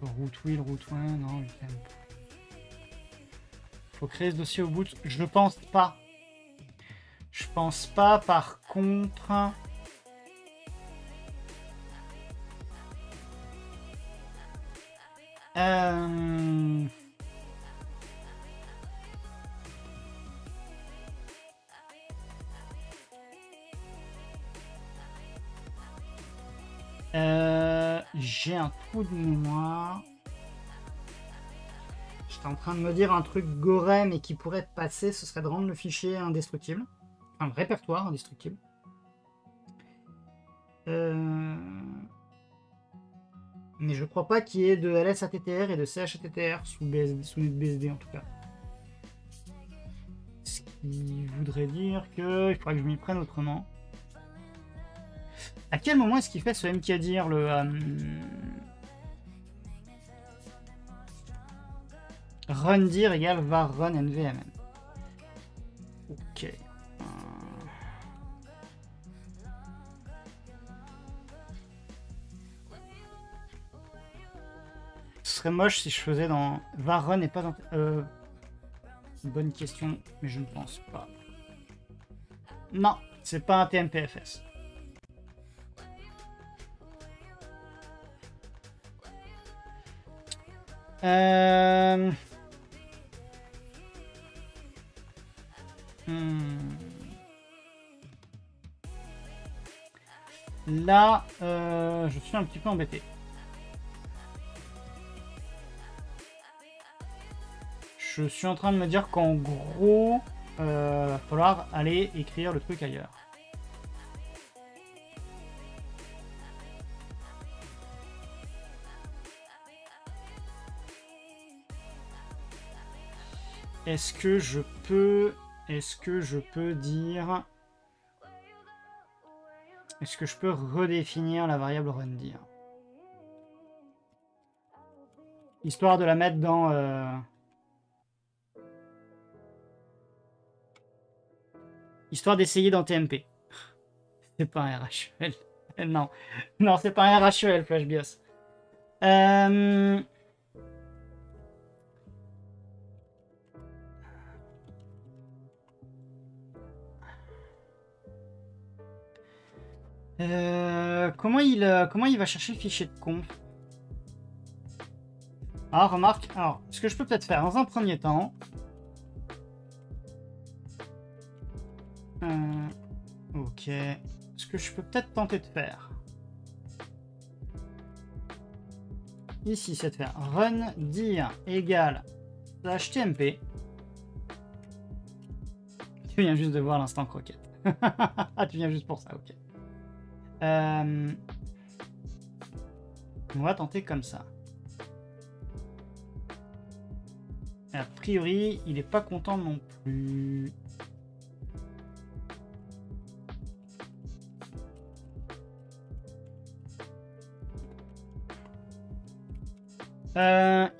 Root wheel, root one, non, faut créer ce dossier au bout. Je pense pas. Je pense pas, par contre. J'ai un trou de mémoire. J'étais en train de me dire un truc goré mais qui pourrait passer, ce serait de rendre le fichier indestructible. Enfin, le répertoire indestructible. Mais je crois pas qu'il y ait de LSATTR et de CHATTR sous NetBSD en tout cas. Ce qui voudrait dire que il faudrait que je m'y prenne autrement. À quel moment est-ce qu'il fait ce mkdir le Rundir égale var run nvmn. Ok. Ce serait moche si je faisais dans var run et pas dans... Bonne question, mais je ne pense pas. Non, c'est pas un TMPFS. Là, je suis un petit peu embêté. Je suis en train de me dire qu'en gros, va falloir aller écrire le truc ailleurs. Est-ce que je peux dire... Est-ce que je peux redéfinir la variable rundir? Histoire de la mettre dans... Histoire d'essayer dans TMP. C'est pas un RHEL. Non. Non, c'est pas un RHEL, FlashBIOS. Comment il va chercher le fichier de conf? Ah, remarque. Alors, ce que je peux peut-être faire dans un premier temps... ok. Ce que je peux peut-être tenter de faire... Ici, c'est de faire run dir égale /tmp. Tu viens juste de voir l'instant croquette. Ah, tu viens juste pour ça, ok. On va tenter comme ça. A priori, il est pas content non plus.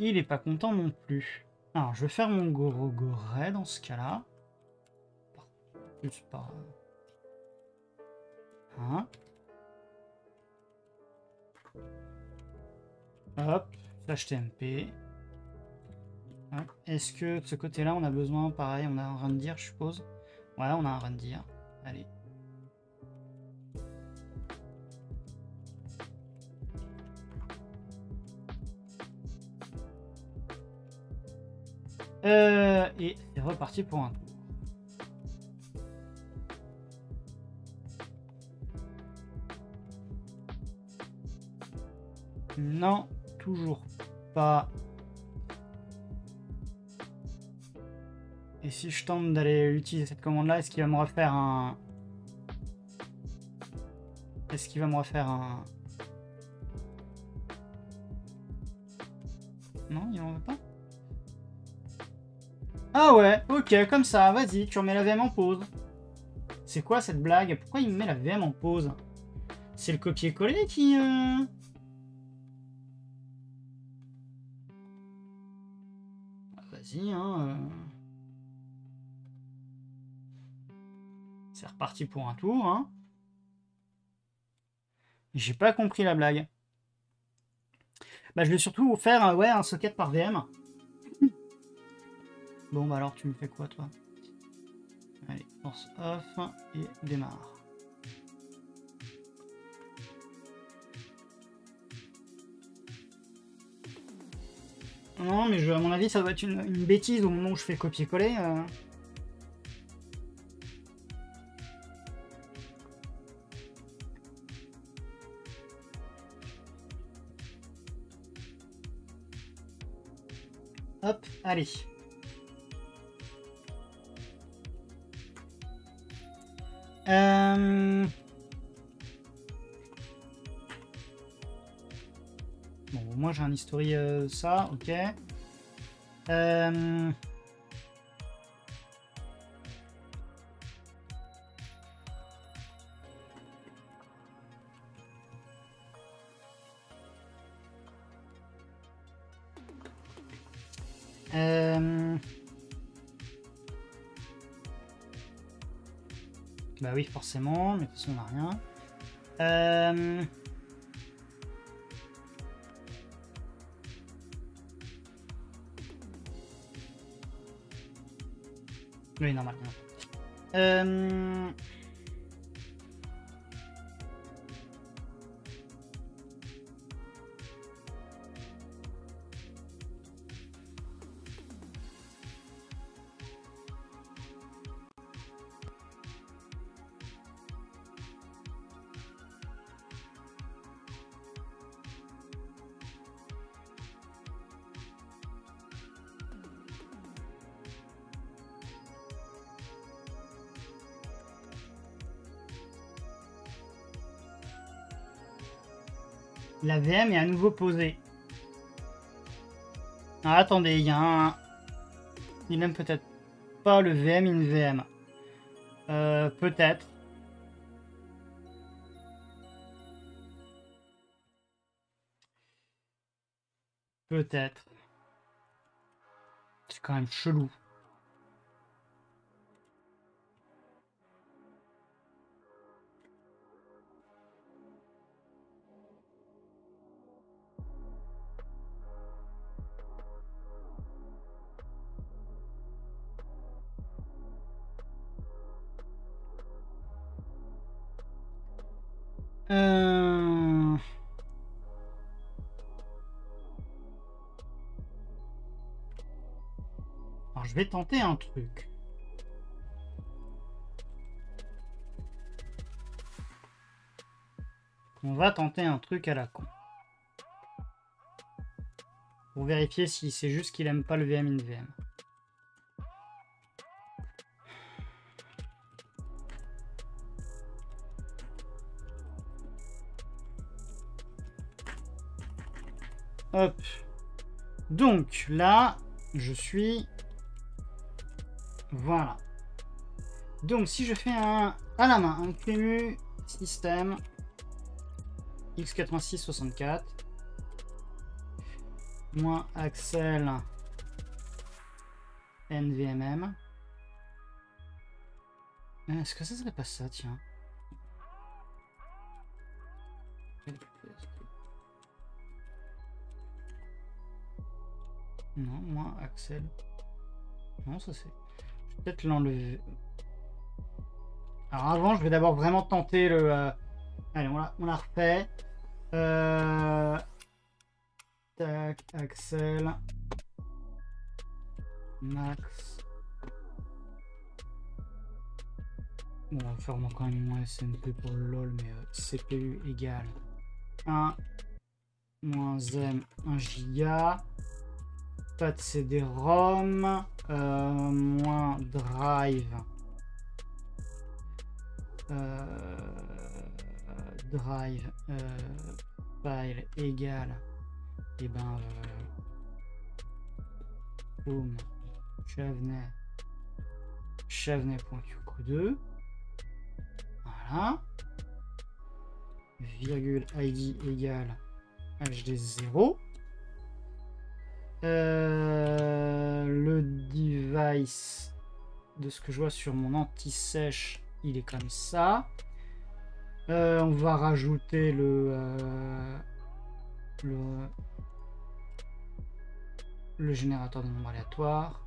Il est pas content non plus. Alors, je vais faire mon Gorogoret dans ce cas-là. Plus par... Hein? Hop, /tmp. Est-ce que de ce côté-là, on a besoin, pareil, on a un rundir, je suppose. Ouais, on a un rundir. Allez. Et c'est reparti pour un tour. Non, toujours pas. Et si je tente d'aller utiliser cette commande-là, est-ce qu'il va me refaire un... Est-ce qu'il va me refaire un... Non, il en veut pas. Ah ouais, ok, comme ça, vas-y, tu remets la VM en pause. C'est quoi cette blague? Pourquoi il me met la VM en pause? C'est le copier-coller qui... Vas-y, hein... C'est reparti pour un tour, hein. J'ai pas compris la blague. Bah, je vais surtout faire ouais, un socket par VM. Bon, bah alors, tu me fais quoi, toi? Allez, force off et démarre. Non, mais à mon avis, ça doit être une bêtise au moment où je fais copier-coller. Hop, allez. Bon, moi j'ai un historique ça, ok. Bah oui, forcément, mais de toute façon, on n'a rien. Oui, normal. La VM est à nouveau posée. Ah, attendez, il y a un... Il n'aime peut-être pas le VM in VM. Peut-être. Peut-être. C'est quand même chelou. Alors, je vais tenter un truc. On va tenter un truc à la con. Pour vérifier si c'est juste qu'il aime pas le VM in VM. Hop. Donc là, je suis... Voilà. Donc si je fais un à la main, un QEMU système x86-64 moins Axel NVMM. Est-ce que ça serait pas ça, tiens? Non, moins Axel. Non, ça c'est... Je vais peut-être l'enlever. Alors avant, je vais d'abord vraiment tenter le... Allez, on l'a refait. Tac, Axel. Max. Bon, on va faire quand même moins SMP pour le LOL, mais CPU égale 1 moins M 1 giga. Pas de CD-ROM. Moins drive. Drive file égale et ben home Chevenet.qcode. Voilà. Virgule ID égale HD0. Le device de ce que je vois sur mon anti-sèche, il est comme ça. On va rajouter le générateur de nombres aléatoires.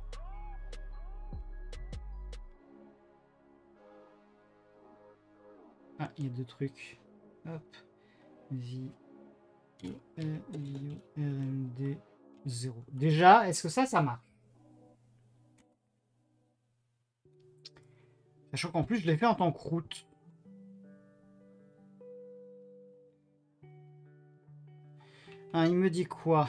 Ah, il y a deux trucs. Hop. RMD 0. Déjà, est-ce que ça marche? Sachant qu'en plus, je l'ai fait en tant que route. Ah, il me dit quoi?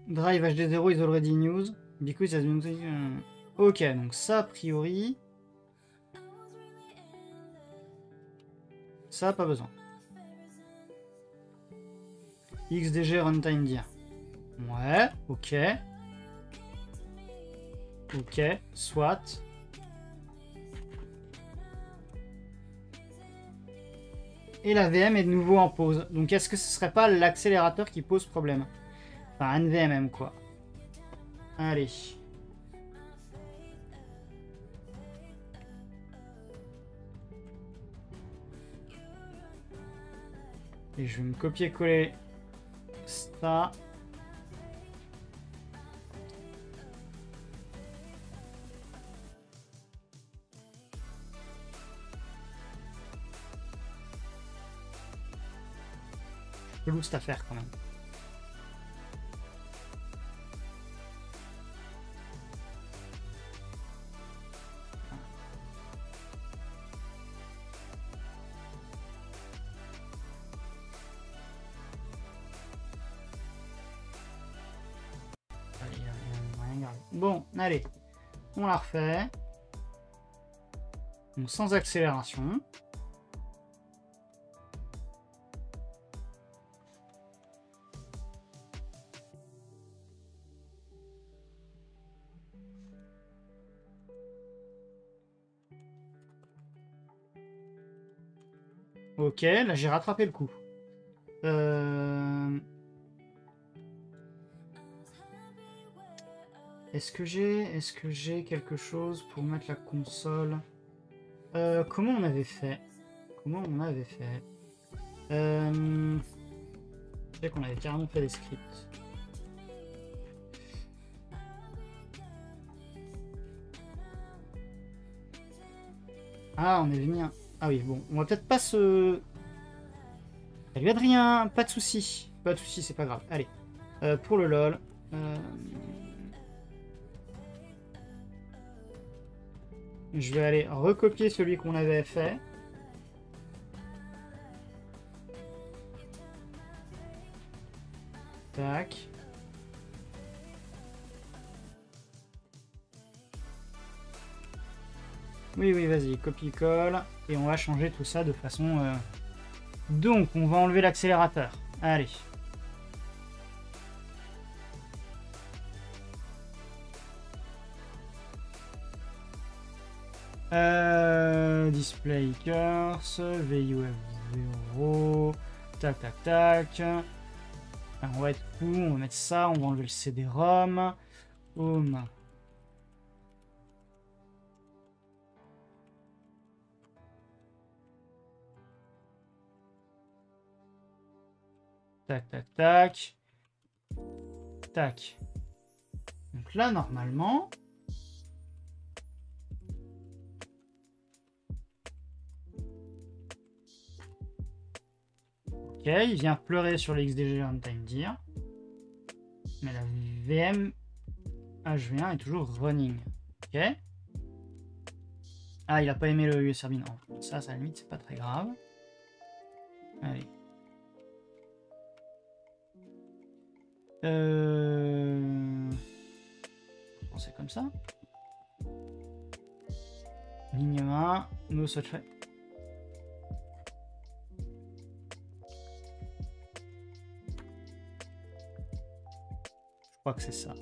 Drive HD0 is already in use. Because it has been... Ok, donc ça, a priori... Ça, pas besoin. XDG runtime dir. Ouais, ok. Ok, soit. Et la VM est de nouveau en pause. Donc est-ce que ce serait pas l'accélérateur qui pose problème? Enfin, NVMM, quoi. Allez. Et je vais me copier-coller ça. Chelou cette affaire quand même. Bon, allez, on la refait. Donc, sans accélération. Ok, là j'ai rattrapé le coup. Est-ce que j'ai quelque chose pour mettre la console? Comment on avait fait? Je sais qu'on avait carrément fait des scripts. Ah, on est venu. Ah oui, bon, on va peut-être pas se... Salut Adrien, pas de soucis. Pas de soucis, c'est pas grave. Allez, pour le LOL. Je vais aller recopier celui qu'on avait fait. Tac. Oui, oui, vas-y, copie-colle. Et on va changer tout ça de façon... Donc, on va enlever l'accélérateur. Allez. Display curse, VUF0, tac tac tac. Alors, on va être cool, on va mettre ça, on va enlever le CD-ROM. Home. Tac tac tac. Tac. Donc là, normalement... Ok, il vient pleurer sur les XDG Runtime Dir. Mais la VM HV1 est toujours running. Ok. Ah, il a pas aimé le USRB. Non, ça, à la limite, c'est pas très grave. Allez. C'est comme ça. Ligne 1, no such fait. Je crois que c'est ça.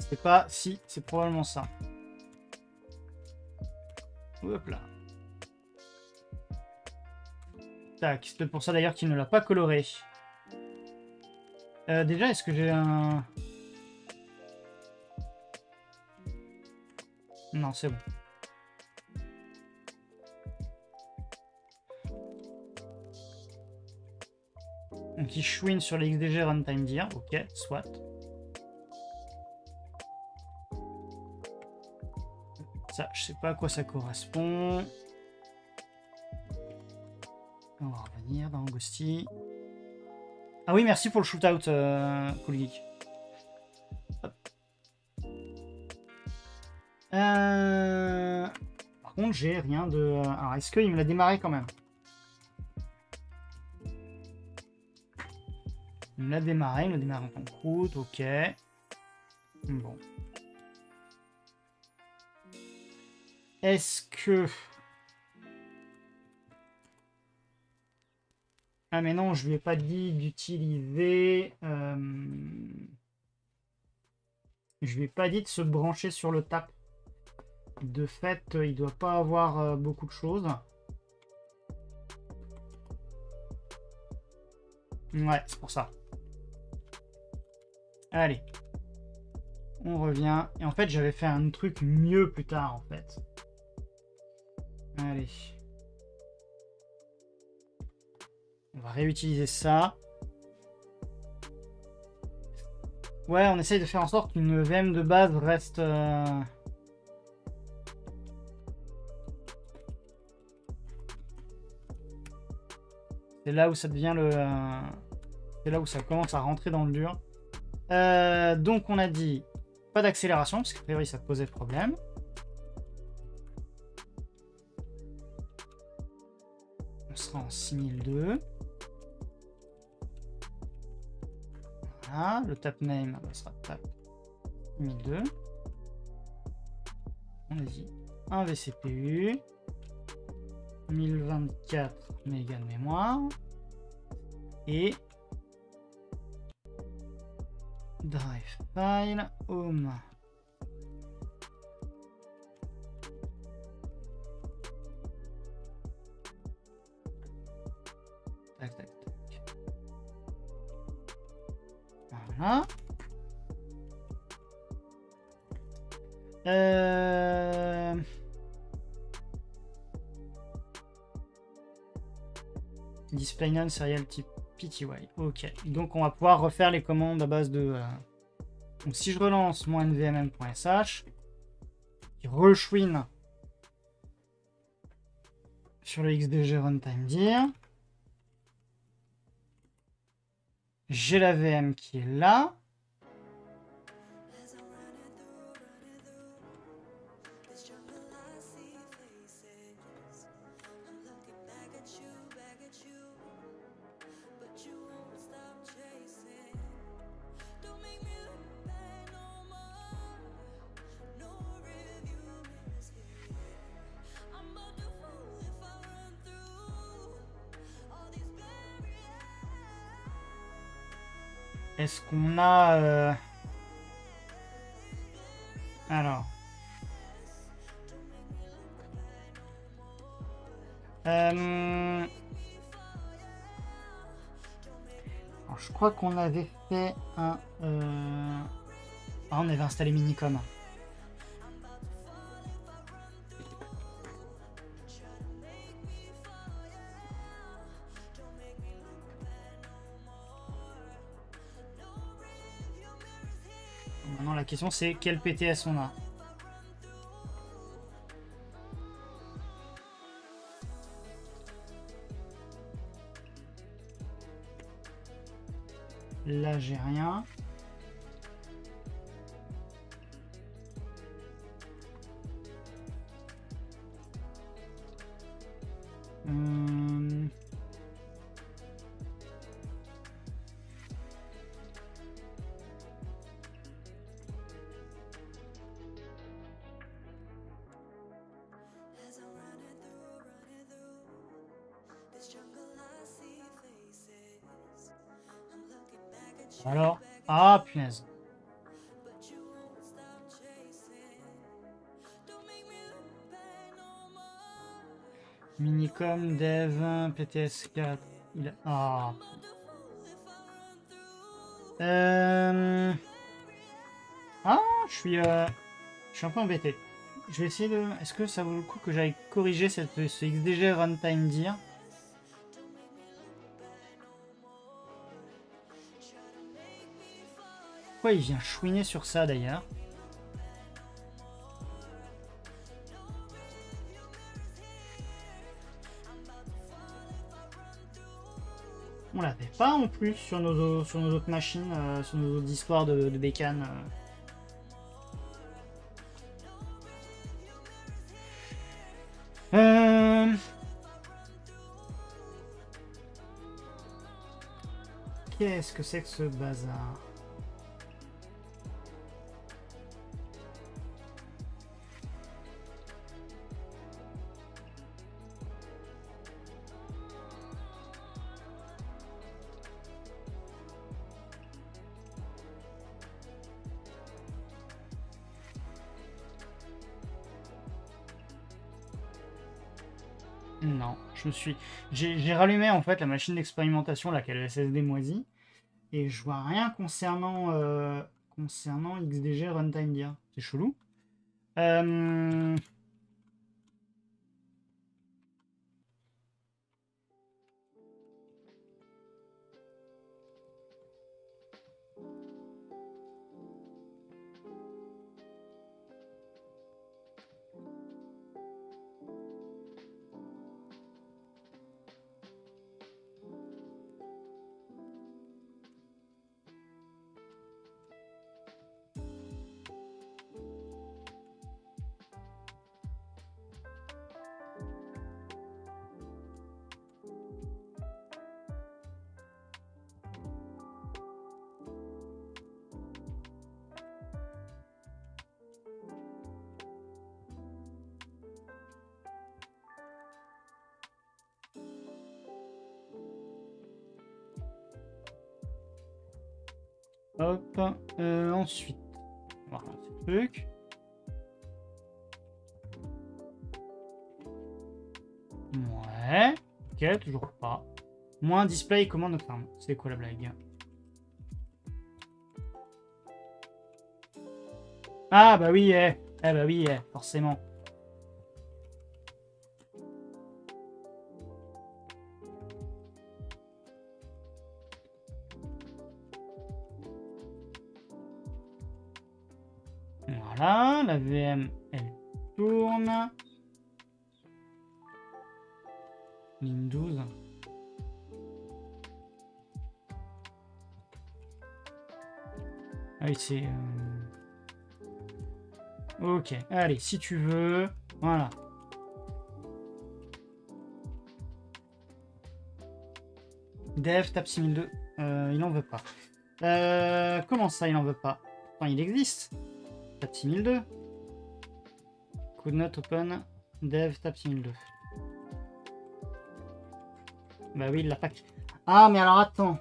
C'est pas si, c'est probablement ça. Hop là. Tac, c'est peut-être pour ça d'ailleurs qu'il ne l'a pas coloré. Déjà, est-ce que j'ai un... Non, c'est bon. Donc il chouine sur les XDG Runtime Dir. Ok, soit. Ça, je sais pas à quoi ça correspond. On va revenir dans Ghosty. Ah oui, merci pour le shootout, Cool Geek. Par contre, j'ai rien de... Alors, est-ce qu'il me l'a démarré quand même? Il me l'a démarré en route, ok. Bon. Est-ce que... Ah mais non, je lui ai pas dit d'utiliser... Je lui ai pas dit de se brancher sur le tap. De fait, il doit pas avoir beaucoup de choses. Ouais, c'est pour ça. Allez. On revient. Et en fait, j'avais fait un truc mieux plus tard, en fait. Allez. On va réutiliser ça. Ouais, on essaye de faire en sorte qu'une VM de base reste... C'est là où ça devient le... C'est là où ça commence à rentrer dans le dur. Donc on a dit pas d'accélération, parce qu'a priori ça posait problème. On sera en 6002. Voilà, le tap name sera tap 6002. On a dit un vCPU. 1024 mégas de mémoire. Et drive file home. Tac, tac, tac. Voilà. Display none serial type PTY. Ok. Donc on va pouvoir refaire les commandes à base de... Donc si je relance mon nvmm.sh, qui rechouine sur le XDG runtime dir, j'ai la VM qui est là. Est-ce qu'on a... Alors... Alors, je crois qu'on avait fait un... Ah, on avait installé Minicom. Maintenant, la question, c'est quel PTS on a. Là, j'ai rien. Alors, ah punaise. Minicom, dev, PTS 4. Il a... Ah. Ah, je suis un peu embêté. Je vais essayer de... Est-ce que ça vaut le coup que j'aille corriger ce XDG runtime dir? Pourquoi il vient chouiner sur ça d'ailleurs? On l'avait pas en plus sur nos autres machines, sur nos autres histoires de bécane. Qu'est-ce que c'est que ce bazar? Non, je me suis... J'ai rallumé en fait la machine d'expérimentation, là, qui a le SSD moisi. Et je vois rien concernant, concernant XDG Runtime Dia. C'est chelou. Hop. Ensuite, on va relancer le truc. Ouais. Ok, toujours pas. Moins display commande ferme. C'est quoi la blague? Ah bah oui, bah oui, forcément. Voilà, la VM, elle tourne. Ligne 12. Ah oui, c'est... Ok, allez, si tu veux. Voilà. Dev, tab 6002. Il en veut pas. Comment ça, il en veut pas? Enfin, il existe. Tab 6002. Could not open. Dev, tab 6002. Bah oui, il l'a pas. Ah, mais alors attends.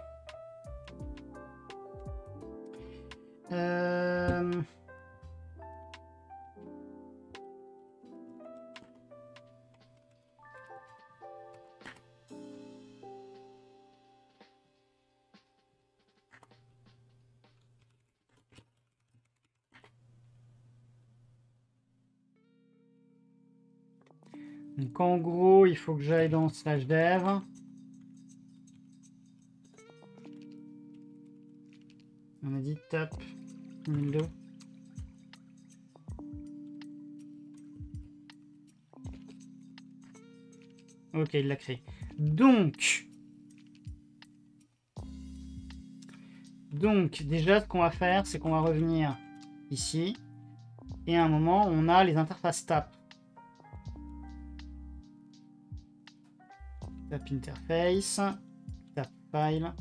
Donc en gros, il faut que j'aille dans slash dev. On a dit tab 1002. Ok, il l'a créé. Donc, déjà, ce qu'on va faire, c'est qu'on va revenir ici. Et à un moment, on a les interfaces tap. Tap interface, tap file.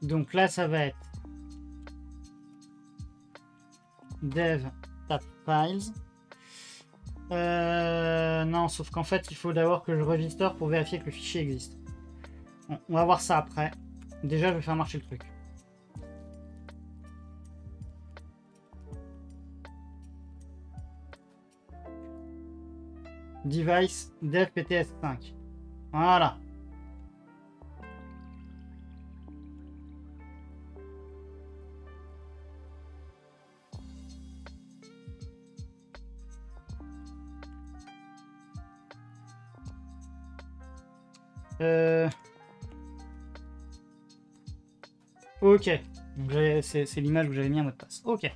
Donc là, ça va être dev tap files. Non, sauf qu'en fait, il faut d'abord que je revisiteur pour vérifier que le fichier existe. Bon, on va voir ça après. Déjà, je vais faire marcher le truc. Device dev pts5. Voilà. Ok. C'est l'image où j'avais mis un mot de passe. Ok.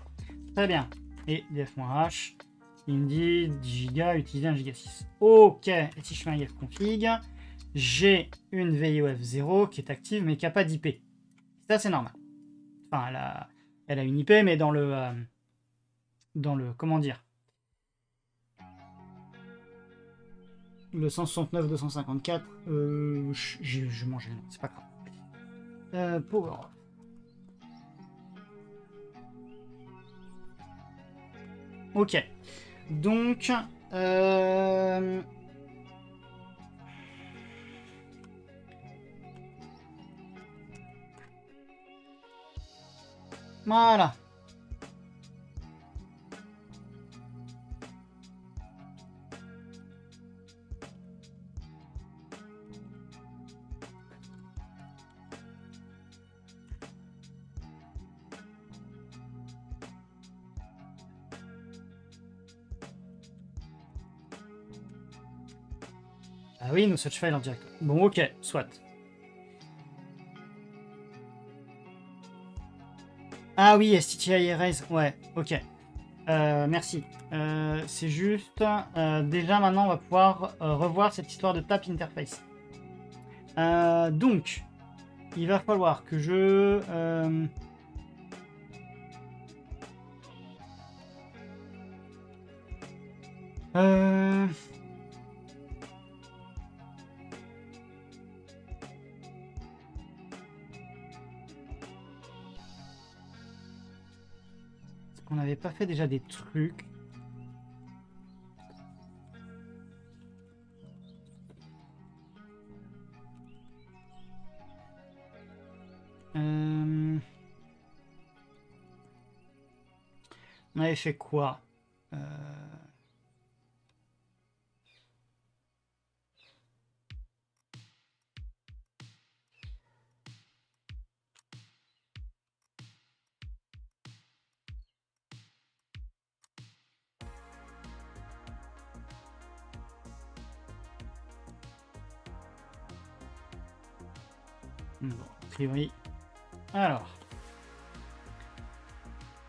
Très bien. Et def.h. Il me dit 10 giga, utiliser 1 giga 6. Ok. Et si je fais un ifconfig, j'ai une VIOF0 qui est active mais qui n'a pas d'IP. Ça, c'est normal. Enfin, elle a une IP, mais dans le comment dire, le 169.254, je mange, c'est pas grave. Power. Ok. Donc, Voilà. Ah oui, no such file en direct. Bon, ok, soit. Ah oui, STTI Erase, ouais, ok. Merci. C'est juste... déjà, maintenant, on va pouvoir revoir cette histoire de tap interface. Donc, il va falloir que je... On n'avait pas fait déjà des trucs. On avait fait quoi? Bon, a priori. Alors.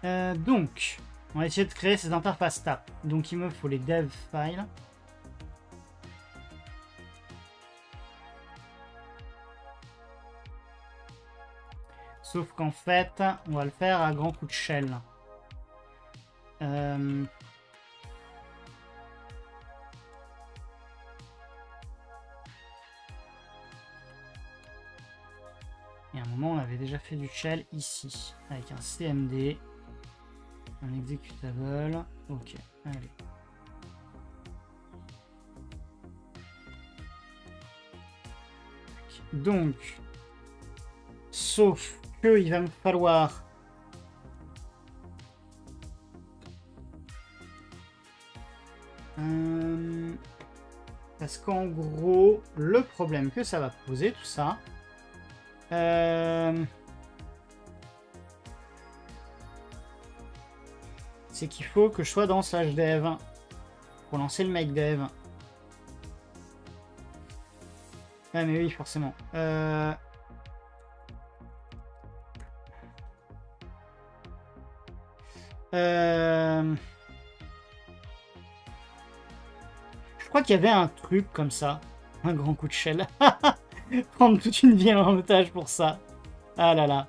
Donc, on va essayer de créer ces interfaces tap. Donc, il me faut les dev files. Sauf qu'en fait, on va le faire à grand coup de shell. Et à un moment, on avait déjà fait du shell ici, avec un CMD, un executable. Ok, allez. Donc, sauf que il va me falloir parce qu'en gros, le problème que ça va poser, tout ça, c'est qu'il faut que je sois dans /dev pour lancer le make dev. Ah mais oui, forcément. Je crois qu'il y avait un truc comme ça. Un grand coup de shell. Prendre toute une ville en otage pour ça. Ah là là.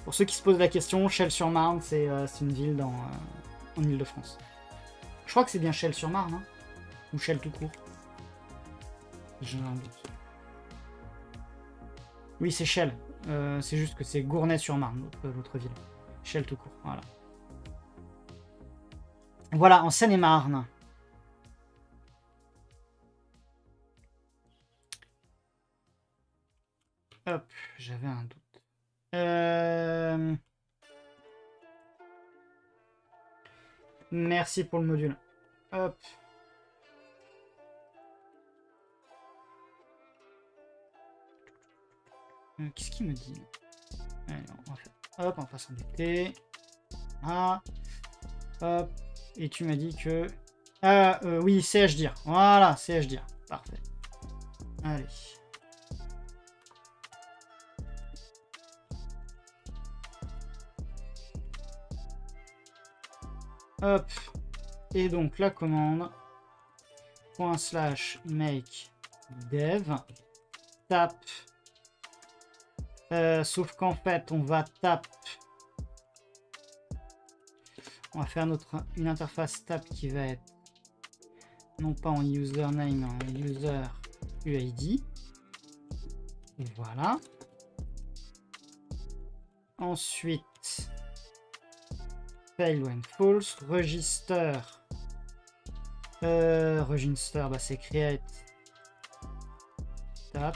Pour ceux qui se posent la question, Chelles-sur-Marne, c'est une ville en Ile-de-France. Je crois que c'est bien Chelles-sur-Marne, hein, ou Chelles tout court. J'ai un doute. Oui, c'est Chelles. C'est juste que c'est Gournay-sur-Marne, l'autre ville. Chelles tout court, voilà. Voilà, en Seine-et-Marne. Hop, j'avais un doute. Merci pour le module. Hop. Qu'est-ce qu'il me dit? Allez, on va faire... Hop, on va s'embêter. Ah. Hop. Et tu m'as dit que... Ah, oui, CHDIR. Voilà, CHDIR. Parfait. Allez. Hop. Et donc la commande /make dev tap. Sauf qu'en fait on va tap. On va faire une interface tap qui va être non pas en username mais en user UID. Et voilà. Ensuite fail when false, register. Register, bah c'est create tap.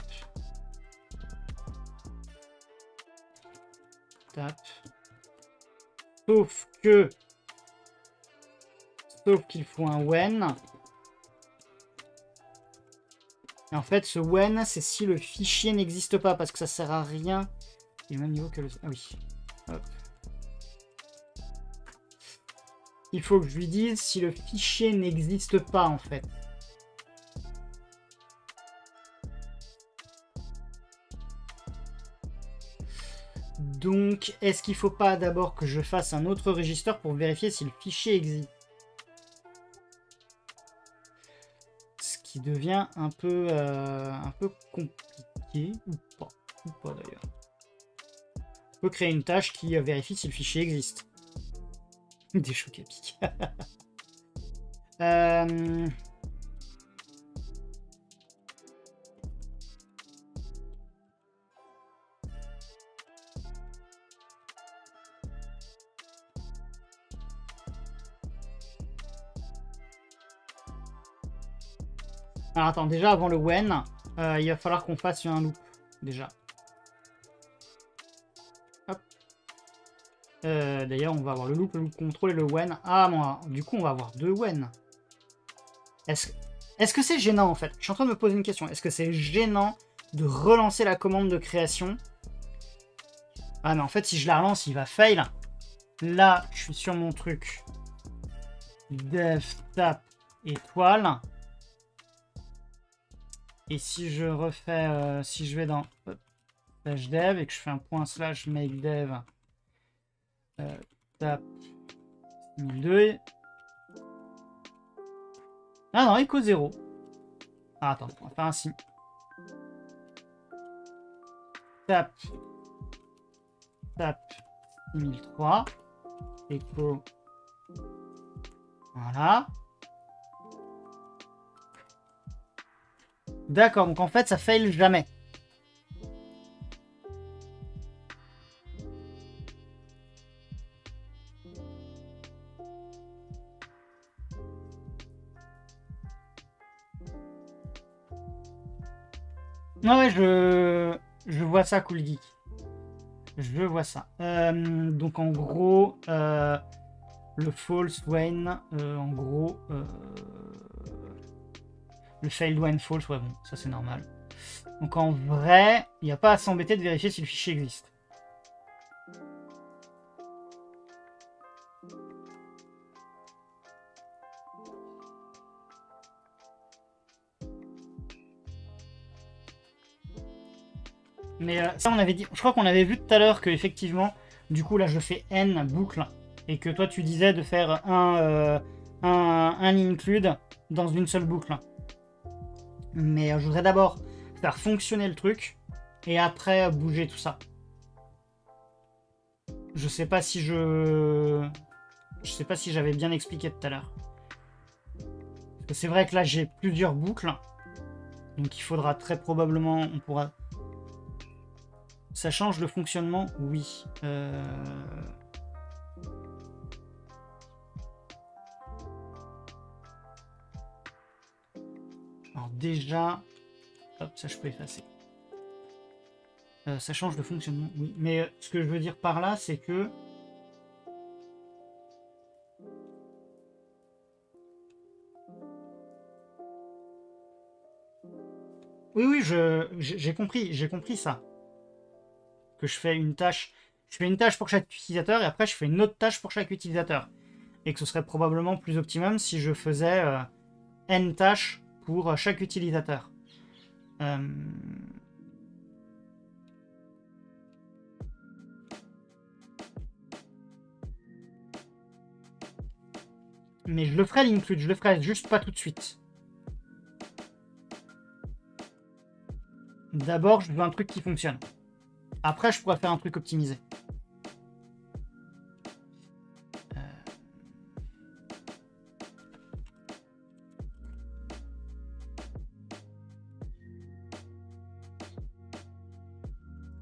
Tap. Sauf qu'il faut un when. Et en fait, ce when, c'est si le fichier n'existe pas, parce que ça sert à rien. Il est au même niveau que le... Ah oui. Hop. Il faut que je lui dise si le fichier n'existe pas, en fait. Donc, est-ce qu'il ne faut pas d'abord que je fasse un autre register pour vérifier si le fichier existe? Ce qui devient un peu compliqué, ou pas d'ailleurs. On peut créer une tâche qui vérifie si le fichier existe. Des chocs à pic. Alors attends, déjà avant le when, il va falloir qu'on fasse un loop, déjà. Hop. D'ailleurs, on va avoir le loop control et le when. Ah, moi, du coup, on va avoir deux when. Est-ce que c'est gênant, en fait? Je suis en train de me poser une question. Est-ce que c'est gênant de relancer la commande de création? Ah, mais en fait, si je la relance, il va fail. Là, je suis sur mon truc. Dev, tap, étoile. Et si je refais, si je vais dans slash dev et que je fais un point slash make dev tap 1002. Ah non, echo 0. Ah, attends, on va faire ainsi. Tap 6003. Echo. Voilà. D'accord, donc en fait, ça fail jamais. Ah ouais, je vois ça, Cool Geek. Je vois ça. Donc en gros, le false when, en gros, le failed when false, ouais bon, ça c'est normal. Donc en vrai, il n'y a pas à s'embêter de vérifier si le fichier existe. Mais ça on avait dit, je crois qu'on avait vu tout à l'heure que effectivement, du coup là je fais n boucle et que toi tu disais de faire un include dans une seule boucle. Mais je voudrais d'abord faire fonctionner le truc et après bouger tout ça. Je sais pas si j'avais bien expliqué tout à l'heure. Parce que c'est vrai que là j'ai plusieurs boucles. Donc il faudra très probablement, on pourra... Ça change le fonctionnement? Oui. Alors déjà... Hop, ça je peux effacer. Ça change le fonctionnement, oui. Mais ce que je veux dire par là, c'est que... Oui, oui, j'ai compris ça. Que je fais une tâche pour chaque utilisateur et après je fais une autre tâche pour chaque utilisateur. Et que ce serait probablement plus optimum si je faisais n tâches pour chaque utilisateur. Mais je le ferai l'include, je le ferai juste pas tout de suite. D'abord, je veux un truc qui fonctionne. Après, je pourrais faire un truc optimisé.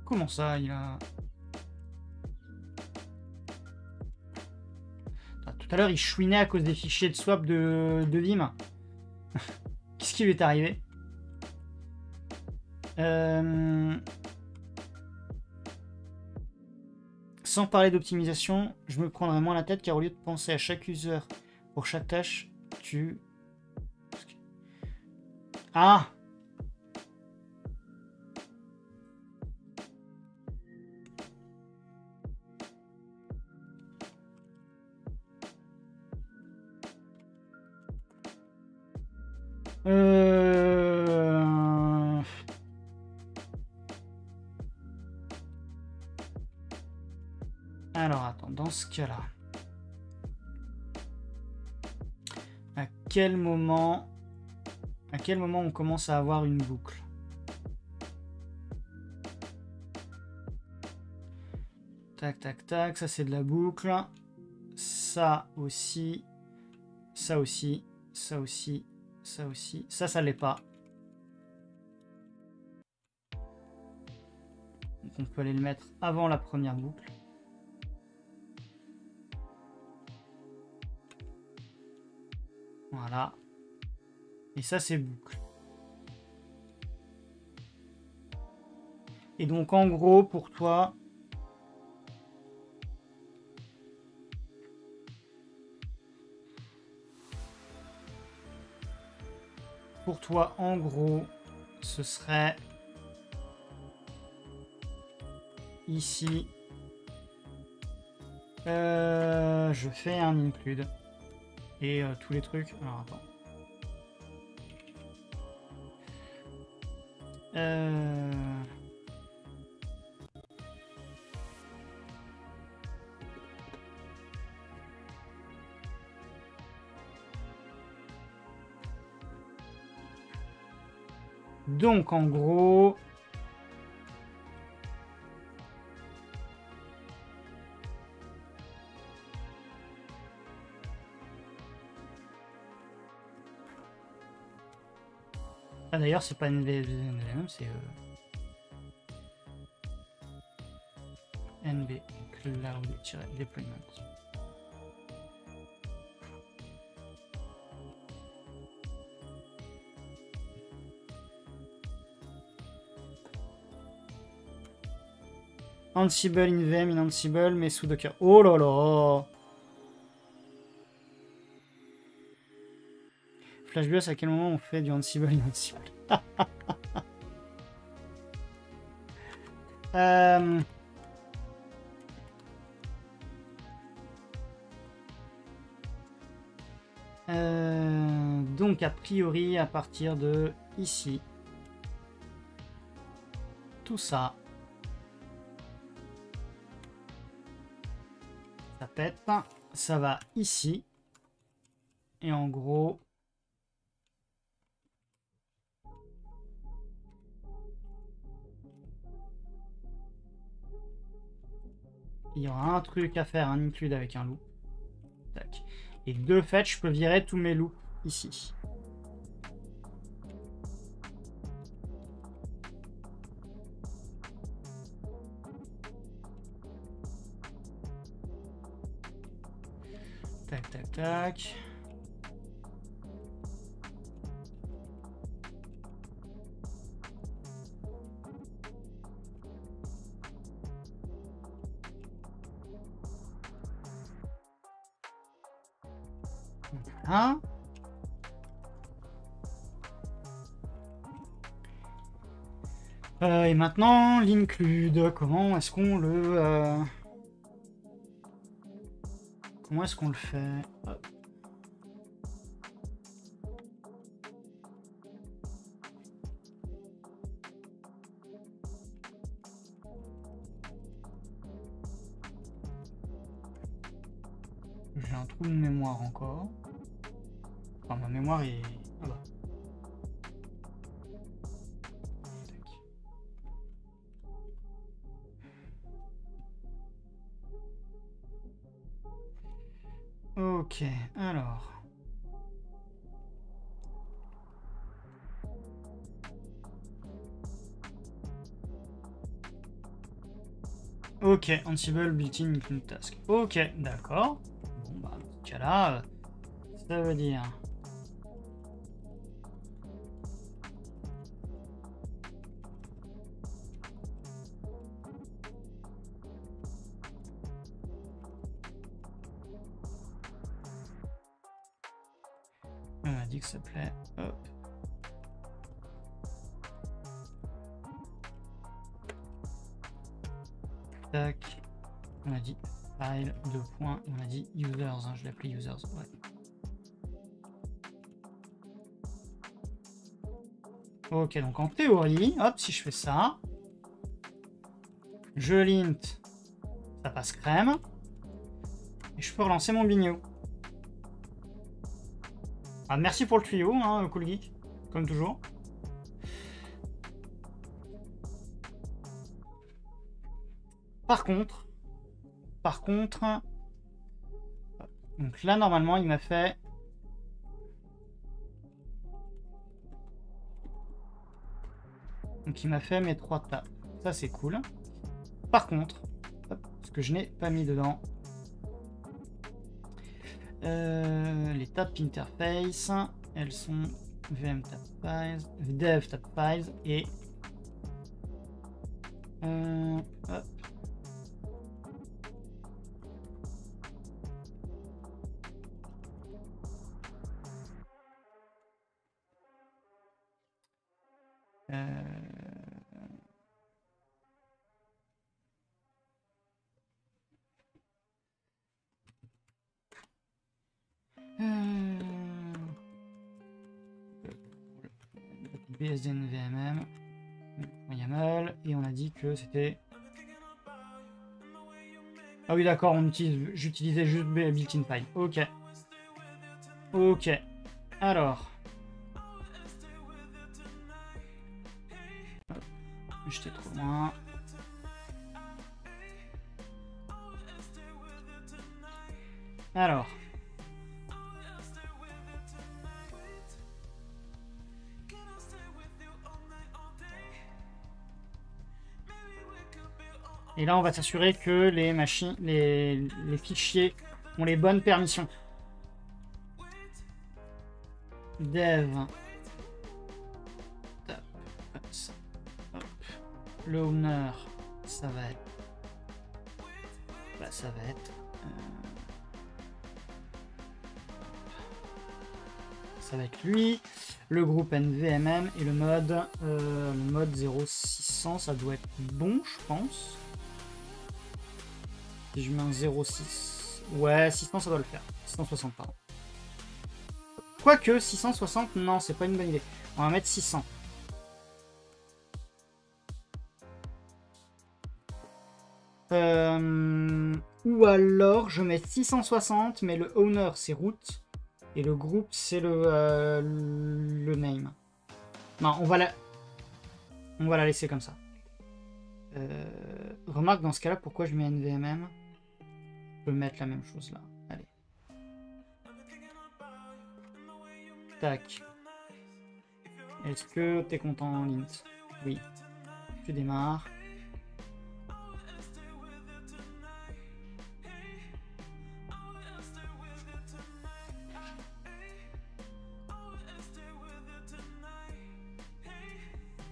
Comment ça, il a... Tout à l'heure, il chouinait à cause des fichiers de swap de Vim. Qu'est-ce qui lui est arrivé? Sans parler d'optimisation, je me prendrais moins la tête car au lieu de penser à chaque user pour chaque tâche, tu... Ah! Alors, attends, dans ce cas-là, à quel moment on commence à avoir une boucle? Tac, tac, tac, ça c'est de la boucle. Ça aussi, ça aussi, ça aussi, ça aussi. Ça l'est pas. Donc on peut aller le mettre avant la première boucle. Voilà. Et ça, c'est boucle. Et donc, en gros, pour toi... Pour toi, en gros, ce serait... Ici. Je fais un include. Et tous les trucs... Alors, attends. Donc, en gros... Ah, d'ailleurs, c'est pas NVM, c'est NB Cloud-Deployment. Ansible in VM, in Ansible, mais sous Docker. Oh là là! FlashBIOS, à quel moment on fait du Ansible in Ansible? Donc, a priori, à partir de ici, tout ça, ça pète, ça va ici, et en gros, il y aura un truc à faire, un include avec un loop. Tac. Et de fait, je peux virer tous mes loops ici. Tac, tac, tac. Voilà. Et maintenant, l'include, comment est-ce qu'on le... Comment est-ce qu'on le fait? Hop. J'ai un trou de mémoire encore. Enfin, ma mémoire est... Ah bah. Ok, alors... Ok, Ansible built-in include task. Ok, d'accord. Bon, bah, dans ce cas-là, ça veut dire... a dit que ça plaît. Hop. Tac. On a dit file, 2 points. On a dit users. Hein, je l'ai appelé users. Ouais. Ok, donc en théorie, hop, si je fais ça, je lint, ça passe crème. Et je peux relancer mon bignou. Ah, merci pour le tuyau, hein, Cool Geek, comme toujours. Par contre, donc là, normalement, il m'a fait... Donc il m'a fait mes 3 tapes. Ça, c'est cool. Par contre, hop, ce que je n'ai pas mis dedans, les tapes interface, elles sont VM tap files, dev tap files et hop. BSDN VMM, YAML, et on a dit que c'était... Ah oui d'accord, j'utilisais juste built-in file. Ok. Ok. Alors. J'étais trop loin. Alors. Et là, on va s'assurer que les machines, les fichiers ont les bonnes permissions. Dev. Hop. Le owner, ça va être. Bah, ça va être. Ça va être lui. Le groupe NVMM et le mode 0600, ça doit être bon, je pense. Si je mets un 06. Ouais, 600, ça doit le faire. 660, pardon. Quoique, 660, non, c'est pas une bonne idée. On va mettre 600. Ou alors, je mets 660, mais le owner, c'est root. Et le groupe, c'est le name. Non, on va la laisser comme ça. Remarque, dans ce cas-là, pourquoi je mets NVMM? Je peux mettre la même chose là. Allez. Tac. Est-ce que t'es content en lint? Oui. Tu démarres.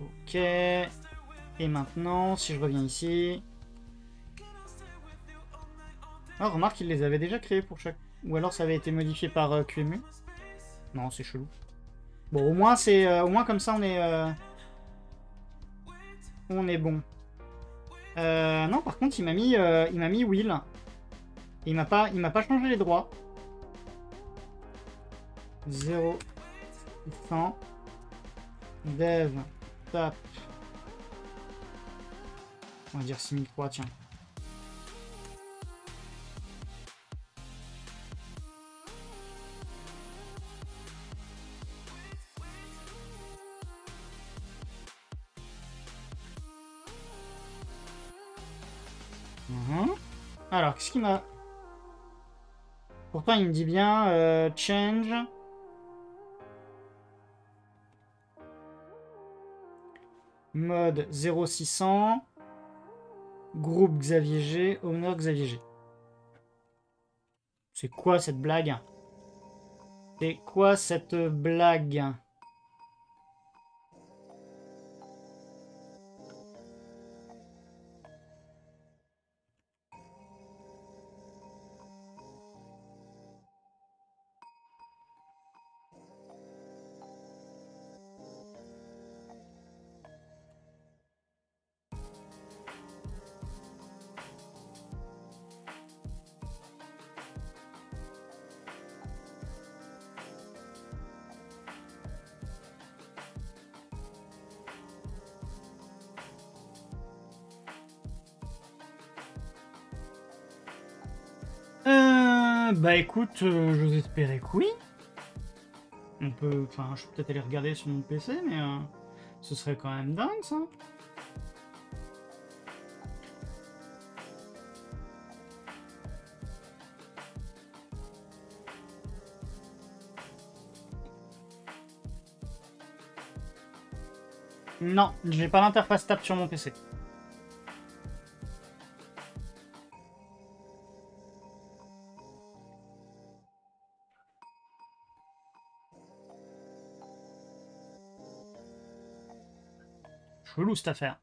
Ok. Et maintenant, si je reviens ici... Ah, remarque, il les avait déjà créés pour chaque... Ou alors ça avait été modifié par QEMU. Non, c'est chelou. Bon, au moins, au moins comme ça, on est bon. Non, par contre, il m'a mis Will. Il m'a pas changé les droits. 0, 100, dev, tap. On va dire 6003, tiens. Alors, qu'est-ce qu'il m'a... Pourtant, il me dit bien change. Mode 0600. Groupe Xavier G. Owner Xavier G. C'est quoi cette blague? C'est quoi cette blague? Bah écoute, j'ose espérer que oui. On peut... Enfin, je peux peut-être aller regarder sur mon PC, mais ce serait quand même dingue, ça. Non, j'ai pas l'interface stable sur mon PC. Chelou cette affaire.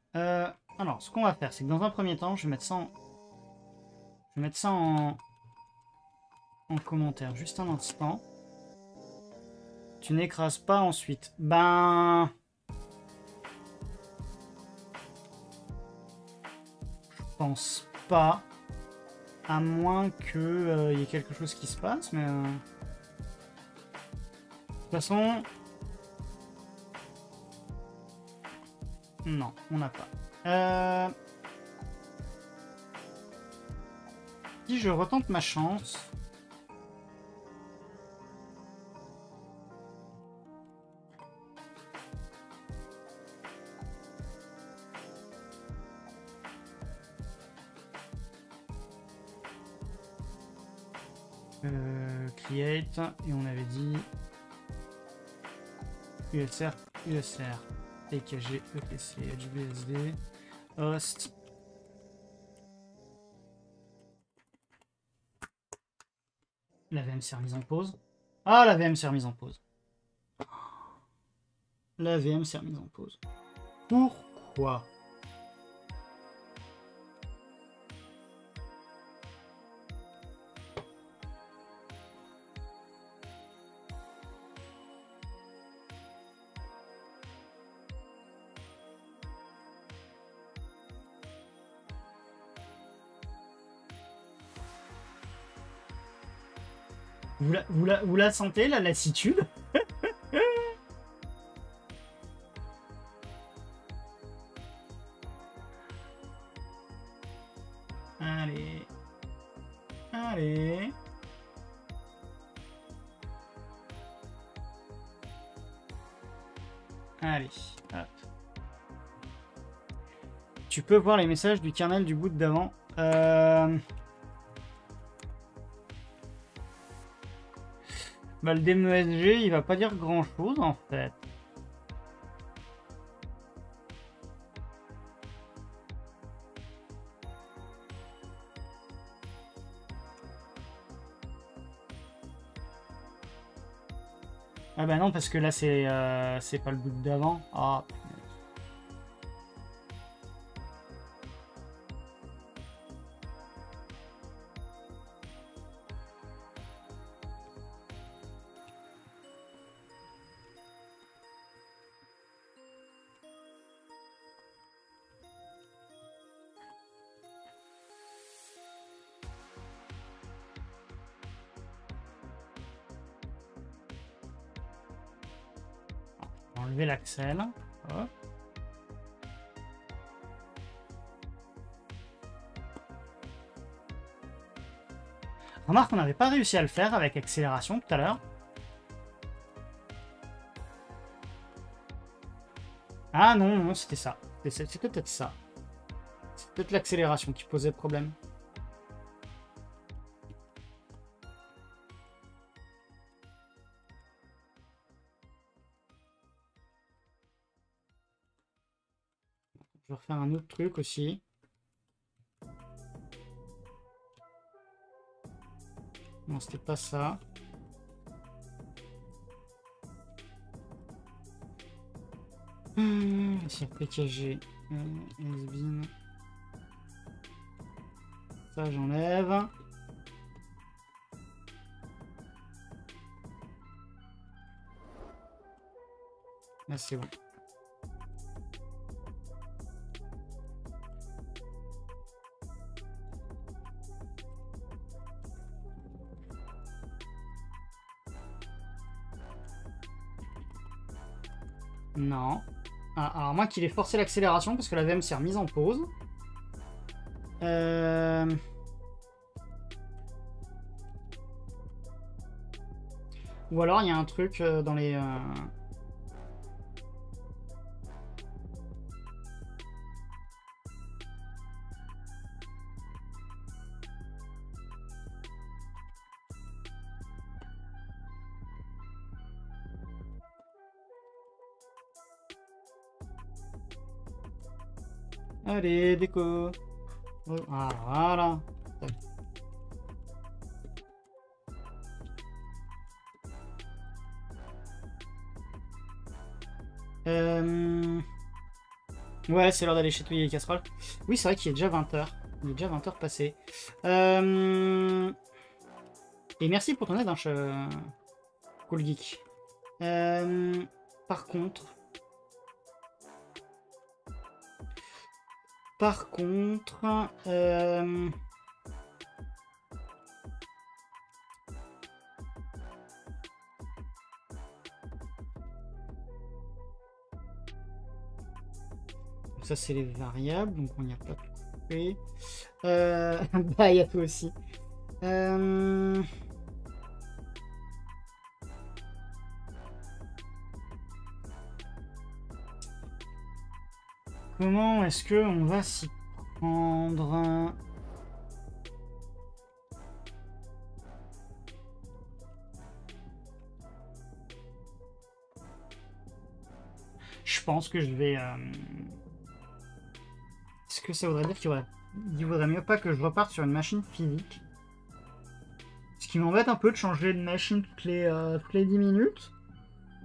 Alors, ce qu'on va faire, c'est que dans un premier temps, je vais mettre ça en... Je vais mettre ça en commentaire. Juste un instant. Tu n'écrases pas ensuite. Ben... Je pense pas. À moins que y ait quelque chose qui se passe, mais... De toute façon... Non, on n'a pas. Si je retente ma chance... Create, et on avait dit USR, TKG, EPC, HBSD, host. La VM s'est remise en pause. Ah, la VM s'est remise en pause. La VM s'est remise en pause. Pourquoi ? Vous la sentez, la lassitude? Allez. Allez. Allez. Hop. Tu peux voir les messages du kernel du boot d'avant. Bah, le DMESG, il va pas dire grand chose en fait. Ah bah non, parce que là c'est pas le boot d'avant. Ah. Enlever l'accel. Hop. Remarque, on n'avait pas réussi à le faire avec accélération tout à l'heure. Ah non, non, c'était ça. C'était peut-être ça. C'est peut-être l'accélération qui posait problème. Je vais refaire un autre truc aussi. Non, c'était pas ça. Sur PKG. SBIN. Ça, j'enlève. Là, c'est bon. Non. Ah, alors moi qu'il ait forcé l'accélération parce que la VM s'est remise en pause. Ou alors il y a un truc dans les... Allez, déco. Ah, voilà. Ouais, c'est l'heure d'aller chatouiller les casseroles. Oui, c'est vrai qu'il est déjà 20h. Il est déjà 20h passé. Et merci pour ton aide, hein, Cool Geek. Par contre... ça, c'est les variables, donc on n'y a pas coupé. Bah, il y a toi aussi. Comment est-ce que on va s'y prendre? Je pense que je vais... Est-ce que ça voudrait dire qu'il vaudrait mieux pas que je reparte sur une machine physique? Ce qui m'embête un peu de changer de machine toutes les 10 minutes.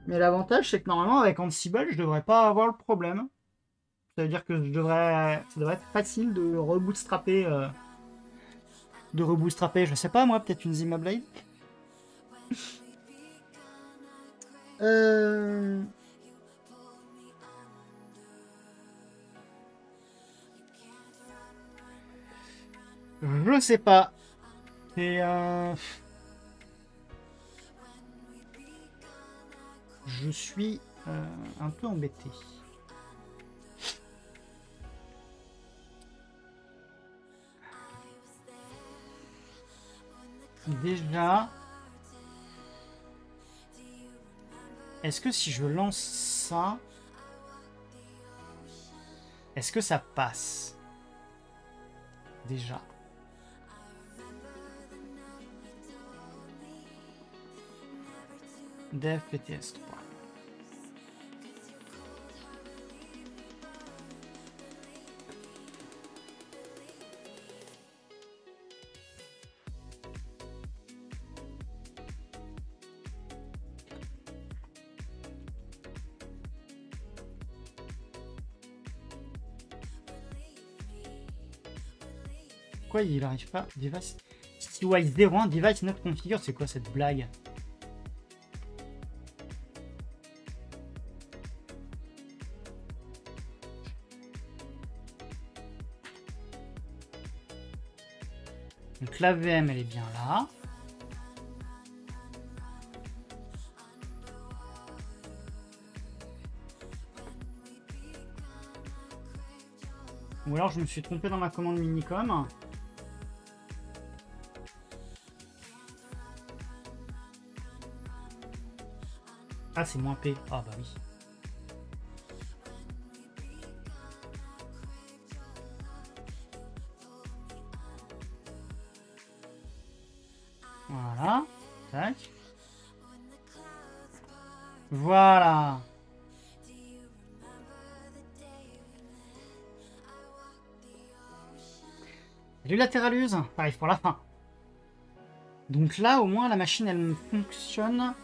Mais l'avantage, c'est que normalement, avec Ansible, je devrais pas avoir le problème. Ça veut dire que ça devrait être facile de rebootstrapper. Je sais pas moi, peut-être une Zima Blade. Je sais pas. Et je suis un peu embêté. Déjà, est-ce que si je lance ça, est-ce que ça passe? Déjà. Dev PTS 3. Pourquoi il arrive pas? Device STY 01 device not configured, c'est quoi cette blague? Donc la VM elle est bien là. Ou alors je me suis trompé dans ma commande Minicom. Ah, c'est moins P. Ah bah oui. Voilà. Tac. Voilà. Salut Latéraluse, arrive pour la fin. Donc là, au moins, la machine, elle fonctionne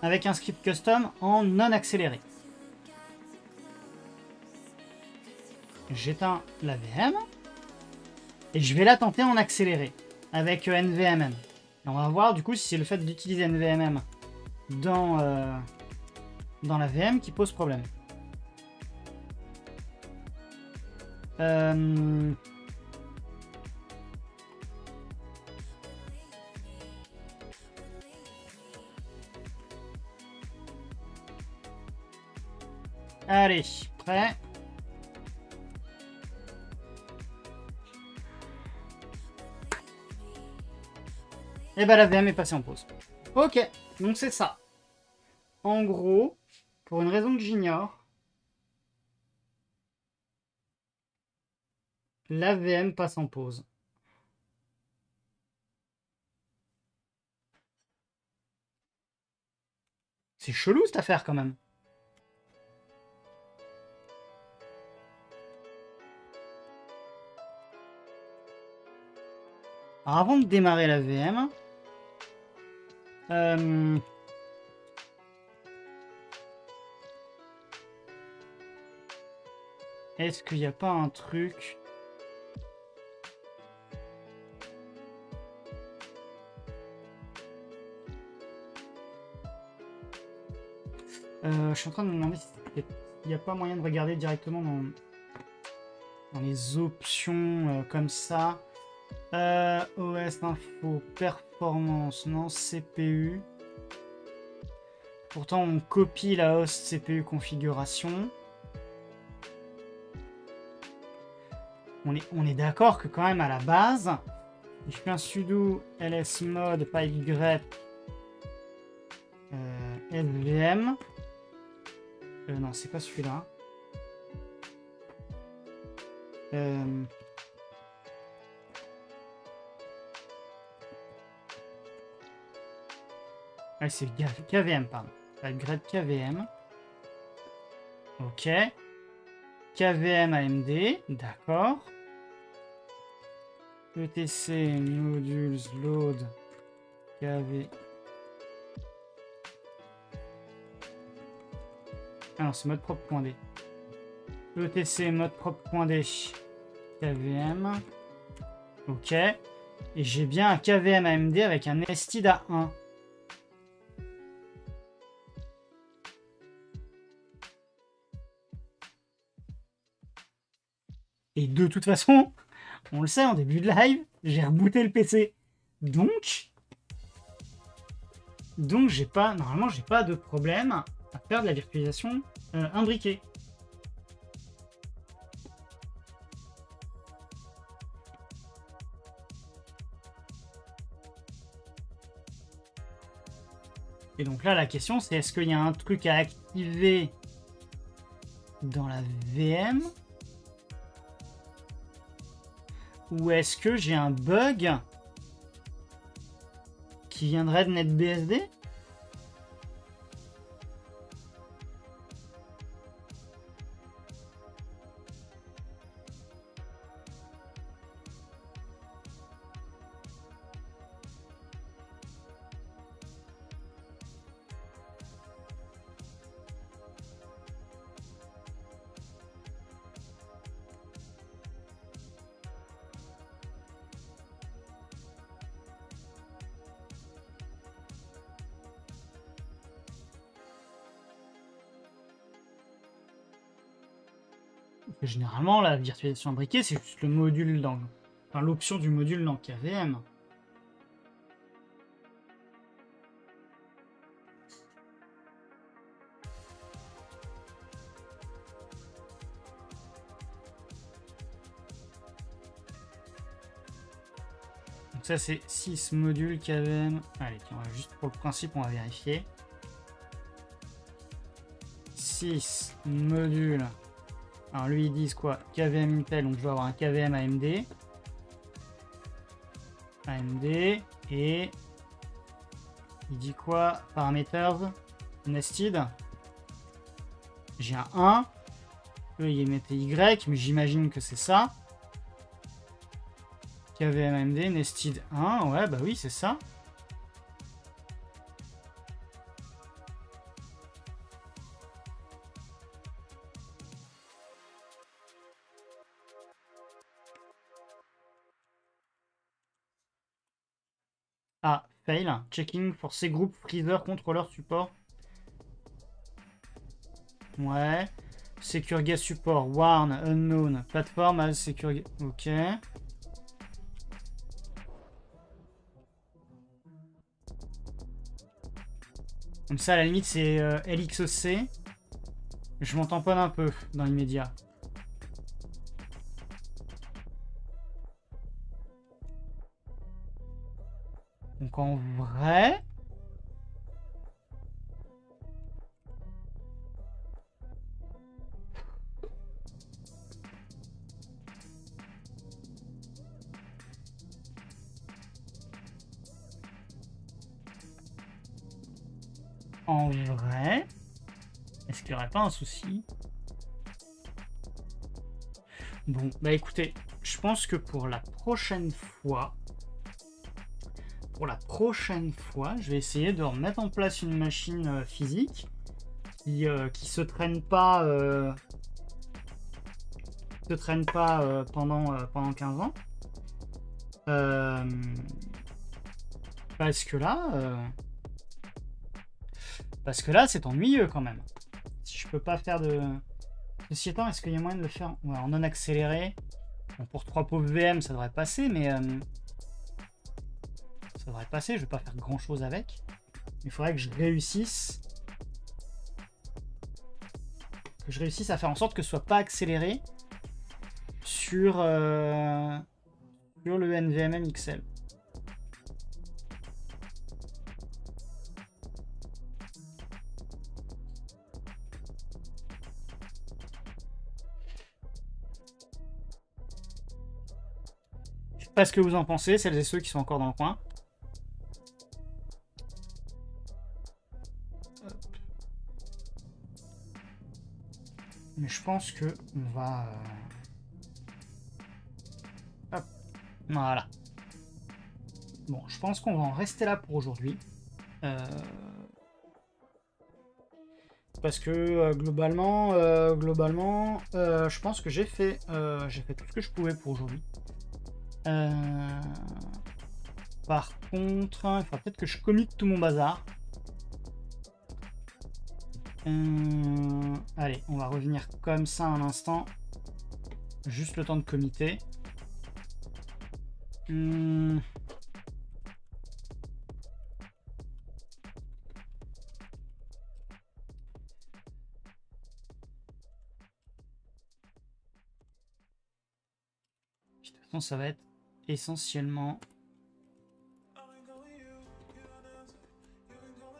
avec un script custom en non accéléré. J'éteins la VM et je vais la tenter en accéléré avec NVMM. Et on va voir du coup si c'est le fait d'utiliser NVMM dans la VM qui pose problème. Allez, prêt. Et bah la VM est passée en pause. Ok. Donc c'est ça. En gros, pour une raison que j'ignore, la VM passe en pause. C'est chelou cette affaire quand même. Alors, avant de démarrer la VM, est-ce qu'il n'y a pas un truc... je suis en train de me demander s'il n'y a pas moyen de regarder directement dans les options comme ça. OS info, performance, non, CPU. Pourtant, on copie la host CPU configuration. On est d'accord que quand même à la base, je fais un sudo lsmod pipe grep svm. Non, c'est pas celui-là. Ah, c'est KVM, pardon. Pipe grep KVM. Ok. KVM AMD, d'accord. ETC modules load KV. Ah non, c'est mode propre.d. ETC mode propre.d KVM. Ok. Et j'ai bien un KVM AMD avec un Nestid à 1. Et de toute façon, on le sait, en début de live, j'ai rebooté le PC. Donc j'ai pas, normalement, j'ai pas de problème à faire de la virtualisation imbriquée. Et donc là, la question, c'est est-ce qu'il y a un truc à activer dans la VM? Ou est-ce que j'ai un bug qui viendrait de NetBSD? Généralement, la virtualisation imbriquée, c'est juste le module dans... Enfin, l'option du module dans KVM. Donc ça, c'est 6 modules KVM. Allez, tiens, juste pour le principe, on va vérifier. 6 modules. Alors lui, ils disent quoi? KVM Intel, donc je vais avoir un KVM AMD. AMD. Et... il dit quoi? Parameters. Nested. J'ai un 1. Eux, ils mettaient Y, mais j'imagine que c'est ça. KVM AMD, Nested 1. Ouais, bah oui, c'est ça. Ah, fail. Checking for C group, freezer, controller, support. Ouais. Secure guest support, warn, unknown, platform as secure. Ok. Comme ça, à la limite, c'est LXC. Je m'en tamponne un peu dans l'immédiat. Donc en vrai... en vrai, est-ce qu'il n'y aurait pas un souci? Bon, bah écoutez, je pense que pour la prochaine fois, je vais essayer de remettre en place une machine physique qui se traîne pas, pendant 15 ans. Parce que là, c'est ennuyeux quand même. Si je peux pas faire de... Ceci étant, est-ce qu'il y a moyen de le faire en non accéléré? Bon, pour 3 pauvres VM, ça devrait passer, mais... ça devrait passer, je vais pas faire grand-chose avec. Il faudrait que je réussisse... à faire en sorte que ce soit pas accéléré sur le NVMe XL. Je sais pas ce que vous en pensez, celles et ceux qui sont encore dans le coin. Mais je pense que on va... Hop. Voilà. Bon, je pense qu'on va en rester là pour aujourd'hui. Parce que globalement, je pense que j'ai fait tout ce que je pouvais pour aujourd'hui. Par contre, il faudra peut-être que je commit tout mon bazar. Allez, on va revenir comme ça un instant. Juste le temps de committer. De toute façon, ça va être essentiellement...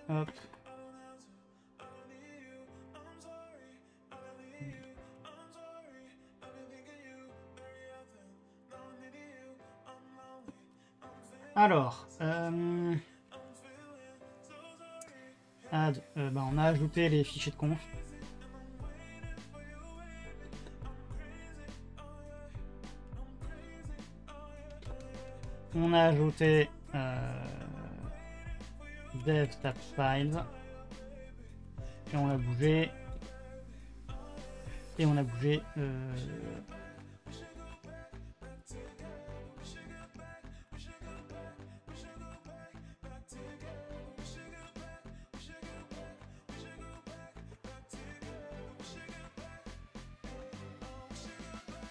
Hop. Alors, on a ajouté les fichiers de conf. On a ajouté dev tab files et on a bougé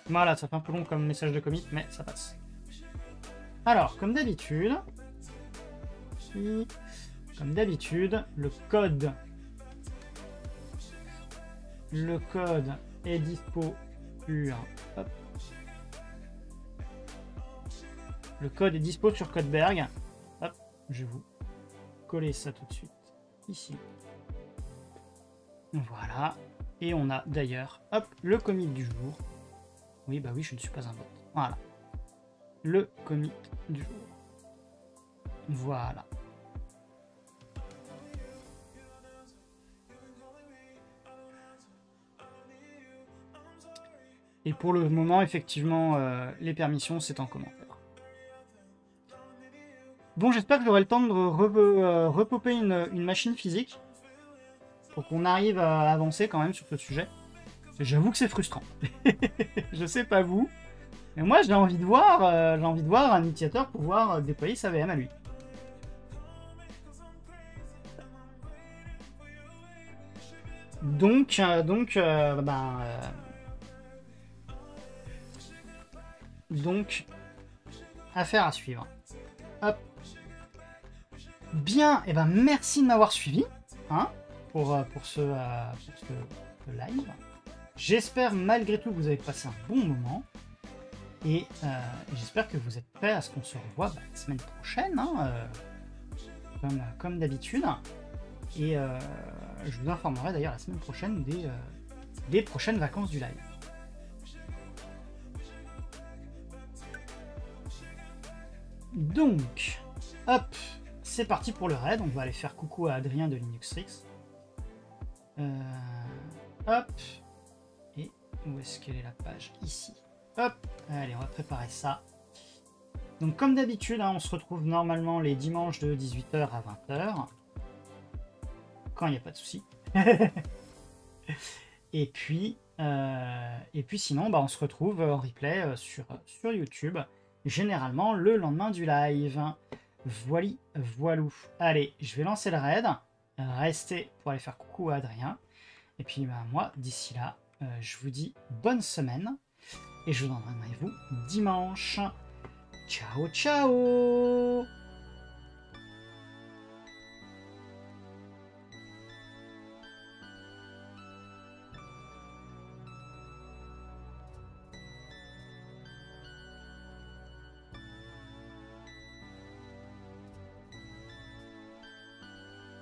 voilà, ça fait un peu long comme message de commit, mais ça passe. Alors, comme d'habitude, le code est dispo sur... Hop. Le code est dispo sur Codeberg. Hop, je vais vous coller ça tout de suite ici. Voilà. Et on a d'ailleurs, hop, le commit du jour. Oui, bah oui, je ne suis pas un bot. Voilà. Le commit du jour. Voilà. Et pour le moment, effectivement, les permissions, c'est en commentaire. Bon, j'espère que j'aurai le temps de repopper une machine physique pour qu'on arrive à avancer quand même sur ce sujet. J'avoue que c'est frustrant. Je sais pas vous, mais moi j'ai envie de voir un utilisateur pouvoir déployer sa VM à lui. Donc, affaire à suivre. Hop. Bien, et ben merci de m'avoir suivi, hein, pour ce live. J'espère malgré tout que vous avez passé un bon moment. Et j'espère que vous êtes prêts à ce qu'on se revoie la semaine prochaine, hein, comme d'habitude. Et je vous informerai d'ailleurs la semaine prochaine des prochaines vacances du live. Donc, hop, c'est parti pour le raid. On va aller faire coucou à Adrien de Linuxrix. Hop. Et où est-ce qu'elle est la page? Ici. Hop. Allez, on va préparer ça. Donc comme d'habitude, hein, on se retrouve normalement les dimanches de 18h à 20h. Quand il n'y a pas de souci. Et puis sinon, bah, on se retrouve en replay sur YouTube. Généralement le lendemain du live. Voili, voilou. Allez, je vais lancer le raid. Restez pour aller faire coucou à Adrien. Et puis bah, moi, d'ici là, je vous dis bonne semaine. Et je vous donne rendez-vous dimanche. Ciao, ciao!